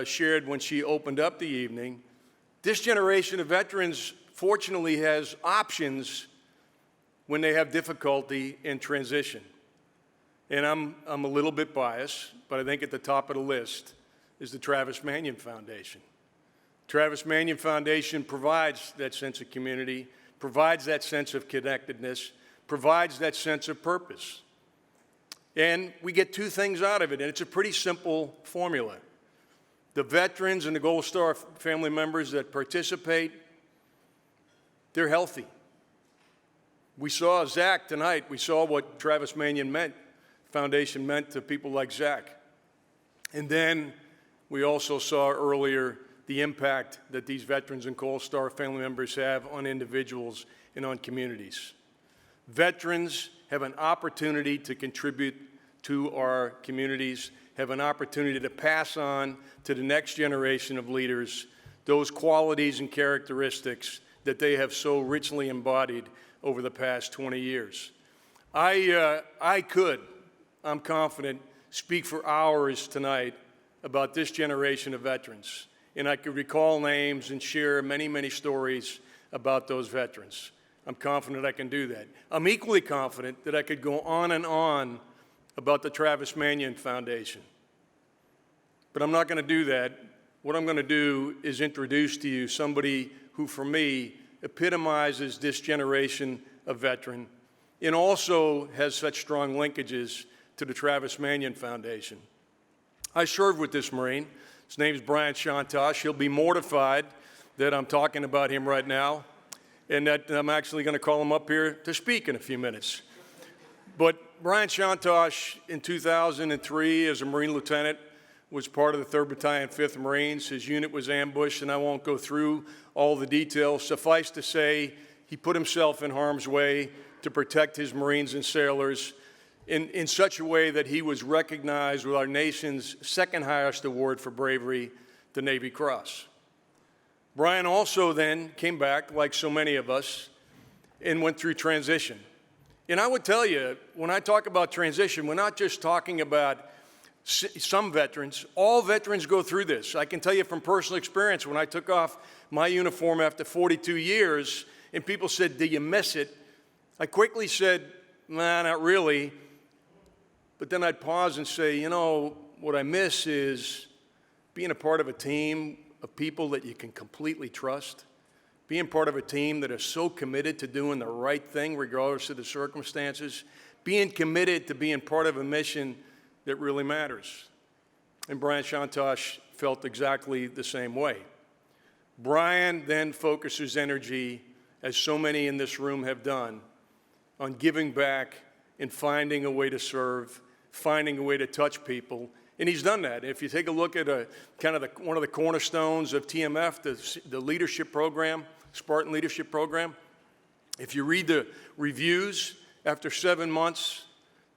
shared when she opened up the evening. This generation of veterans, fortunately, has options when they have difficulty in transition. And I'm a little bit biased, but I think at the top of the list is the Travis Manion Foundation. Travis Manion Foundation provides that sense of community, provides that sense of connectedness, provides that sense of purpose. And we get two things out of it, and it's a pretty simple formula. The veterans and the Gold Star family members that participate, they're healthy. We saw Zach tonight. We saw what Travis Manion Foundation meant to people like Zach. And then we also saw earlier the impact that these veterans and Gold Star family members have on individuals and on communities. Veterans have an opportunity to contribute to our communities, have an opportunity to pass on to the next generation of leaders those qualities and characteristics that they have so richly embodied over the past 20 years. I could, I'm confident, speak for hours tonight about this generation of veterans. And I could recall names and share many, many stories about those veterans. I'm confident I can do that. I'm equally confident that I could go on and on about the Travis Manion Foundation. But I'm not going to do that. What I'm going to do is introduce to you somebody who, for me, epitomizes this generation of veteran and also has such strong linkages to the Travis Manion Foundation. I served with this Marine. His name is Brian Shantosh. He'll be mortified that I'm talking about him right now and that I'm actually going to call him up here to speak in a few minutes. But Brian Shantosh, in 2003, as a Marine lieutenant, was part of the 3rd Battalion, 5th Marines. His unit was ambushed, and I won't go through all the details. Suffice to say, he put himself in harm's way to protect his Marines and sailors in such a way that he was recognized with our nation's 2nd highest award for bravery, the Navy Cross. Brian also then came back, like so many of us, and went through transition. And I would tell you, when I talk about transition, we're not just talking about some veterans. All veterans go through this. I can tell you from personal experience, when I took off my uniform after 42 years, and people said, "Do you miss it?" I quickly said, "Nah, not really." But then I'd pause and say, you know, what I miss is being a part of a team of people that you can completely trust, being part of a team that is so committed to doing the right thing regardless of the circumstances, being committed to being part of a mission that really matters. And Brian Shantosh felt exactly the same way. Brian then focuses energy, as so many in this room have done, on giving back and finding a way to serve, finding a way to touch people. And he's done that. If you take a look at one of the cornerstones of TMF, the leadership program, Spartan Leadership Program, if you read the reviews, after 7 months,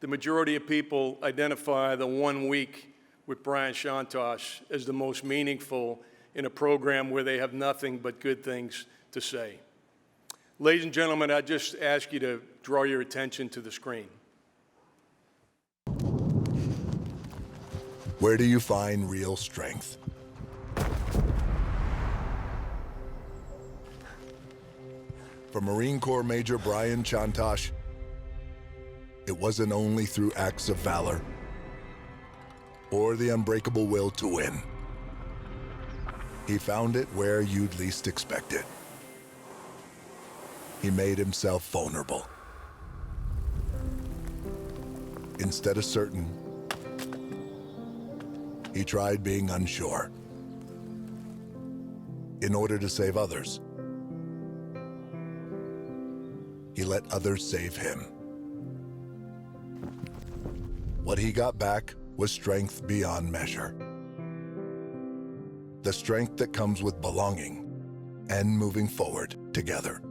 the majority of people identify the 1 week with Brian Shantosh as the most meaningful in a program where they have nothing but good things to say. Ladies and gentlemen, I just ask you to draw your attention to the screen. Where do you find real strength? For Marine Corps Major Brian Shantosh, it wasn't only through acts of valor or the unbreakable will to win. He found it where you'd least expect it. He made himself vulnerable. Instead of certain, he tried being unsure. In order to save others, he let others save him. What he got back was strength beyond measure. The strength that comes with belonging and moving forward together.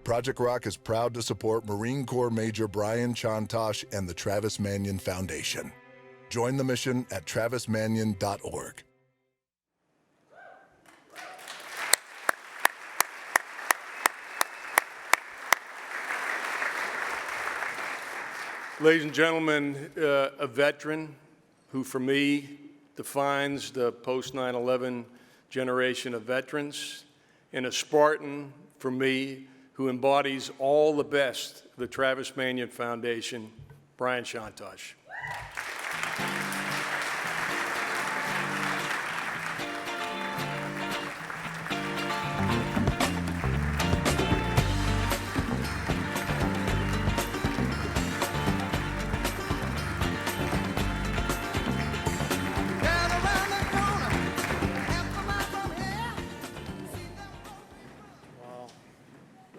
Project Rock is proud to support Marine Corps Major Brian Shantosh and the Travis Manion Foundation. Join the mission at travismanion.org. Ladies and gentlemen, a veteran who, for me, defines the post-9/11 generation of veterans, and a Spartan, for me, who embodies all the best of the Travis Manion Foundation, Brian Shantosh.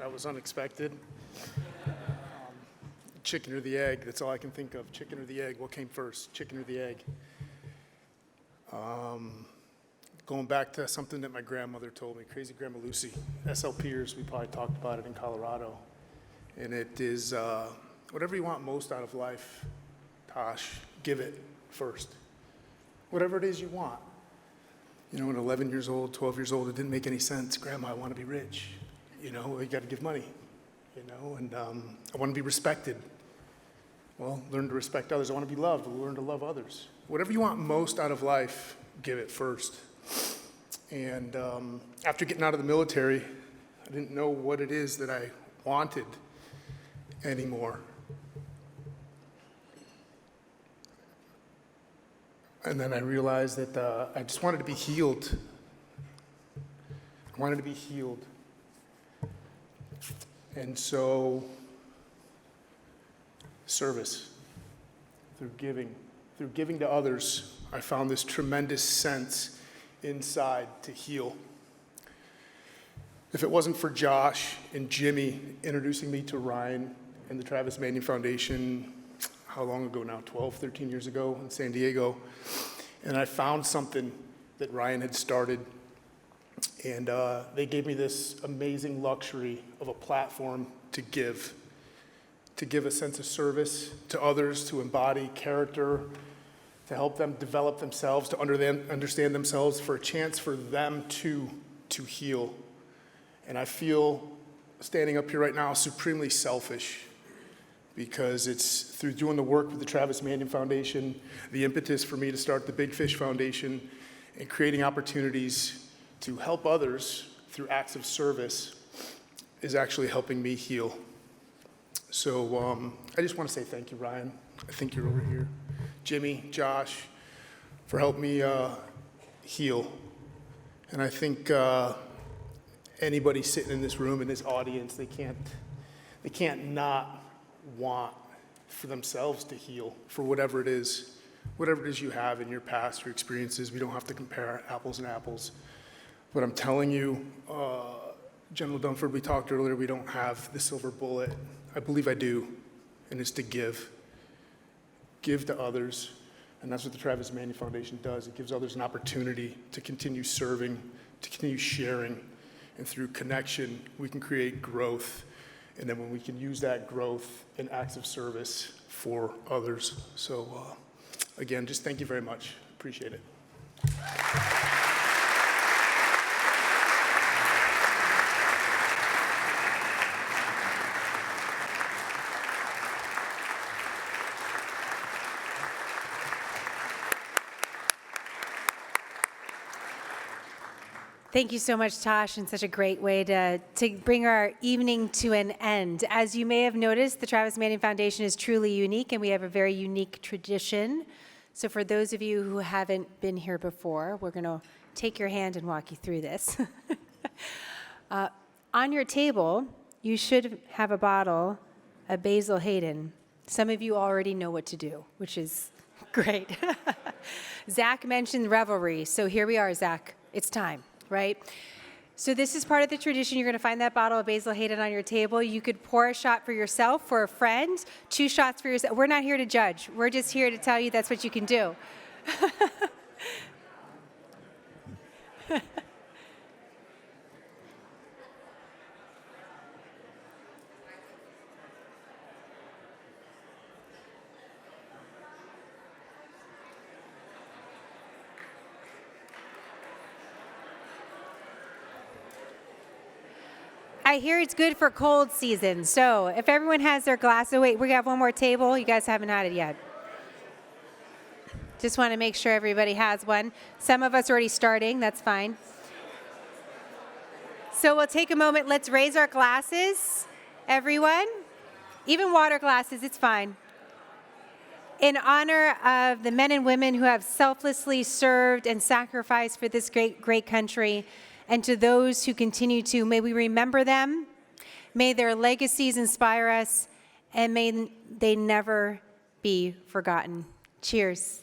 That was unexpected. Chicken or the egg, that's all I can think of. Chicken or the egg, what came first, chicken or the egg? Going back to something that my grandmother told me, crazy Grandma Lucy, SLPers, we probably talked about it in Colorado. And it is, whatever you want most out of life, Tosh, give it first. Whatever it is you want. You know, at 11 years old, 12 years old, it didn't make any sense. Grandma, I want to be rich. You know, you got to give money. You know, and I want to be respected. Well, learn to respect others. I want to be loved. Learn to love others. Whatever you want most out of life, give it first. And after getting out of the military, I didn't know what it is that I wanted anymore. And then I realized that I just wanted to be healed. I wanted to be healed. And so, service, through giving to others, I found this tremendous sense inside to heal. If it wasn't for Josh and Jimmy introducing me to Ryan and the Travis Manion Foundation, how long ago now, 12, 13 years ago in San Diego, and I found something that Ryan had started, and they gave me this amazing luxury of a platform to give a sense of service to others, to embody character, to help them develop themselves, to understand themselves, for a chance for them to heal. And I feel, standing up here right now, supremely selfish, because it's through doing the work with the Travis Manion Foundation, the impetus for me to start the Big Fish Foundation, and creating opportunities to help others through acts of service is actually helping me heal. So I just want to say thank you, Ryan. I think you're over here. Jimmy, Josh, for helping me heal. And I think anybody sitting in this room, in this audience, they can't not want for themselves to heal for whatever it is you have in your past, your experiences. We don't have to compare apples and apples. But I'm telling you, General Dunford, we talked earlier, we don't have the silver bullet. I believe I do, and it's to give. Give to others, and that's what the Travis Manion Foundation does. It gives others an opportunity to continue serving, to continue sharing, and through connection, we can create growth. And then when we can use that growth in acts of service for others. So again, just thank you very much. Appreciate it. Thank you so much, Tosh, and such a great way to bring our evening to an end. As you may have noticed, the Travis Manion Foundation is truly unique, and we have a very unique tradition. So for those of you who haven't been here before, we're going to take your hand and walk you through this. On your table, you should have a bottle of Basil Hayden. Some of you already know what to do, which is great. Zach mentioned revelry, so here we are, Zach. It's time. Right? So this is part of the tradition. You're going to find that bottle of Basil Hayden on your table. You could pour a shot for yourself, for a friend, 2 shots for yourself. We're not here to judge. We're just here to tell you that's what you can do. I hear it's good for cold season. So if everyone has their glass, oh wait, we have one more table. You guys haven't had it yet. Just want to make sure everybody has one. Some of us are already starting. That's fine. So we'll take a moment. Let's raise our glasses, everyone. Even water glasses, it's fine. In honor of the men and women who have selflessly served and sacrificed for this great country, and to those who continue to, may we remember them, may their legacies inspire us, and may they never be forgotten. Cheers.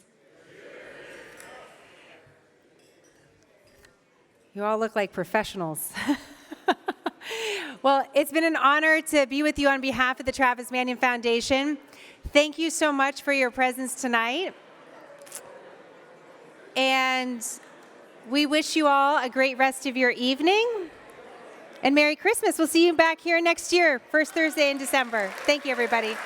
You all look like professionals. Well, it's been an honor to be with you on behalf of the Travis Manion Foundation. Thank you so much for your presence tonight. And we wish you all a great rest of your evening. And Merry Christmas. We'll see you back here next year, first Thursday in December. Thank you, everybody.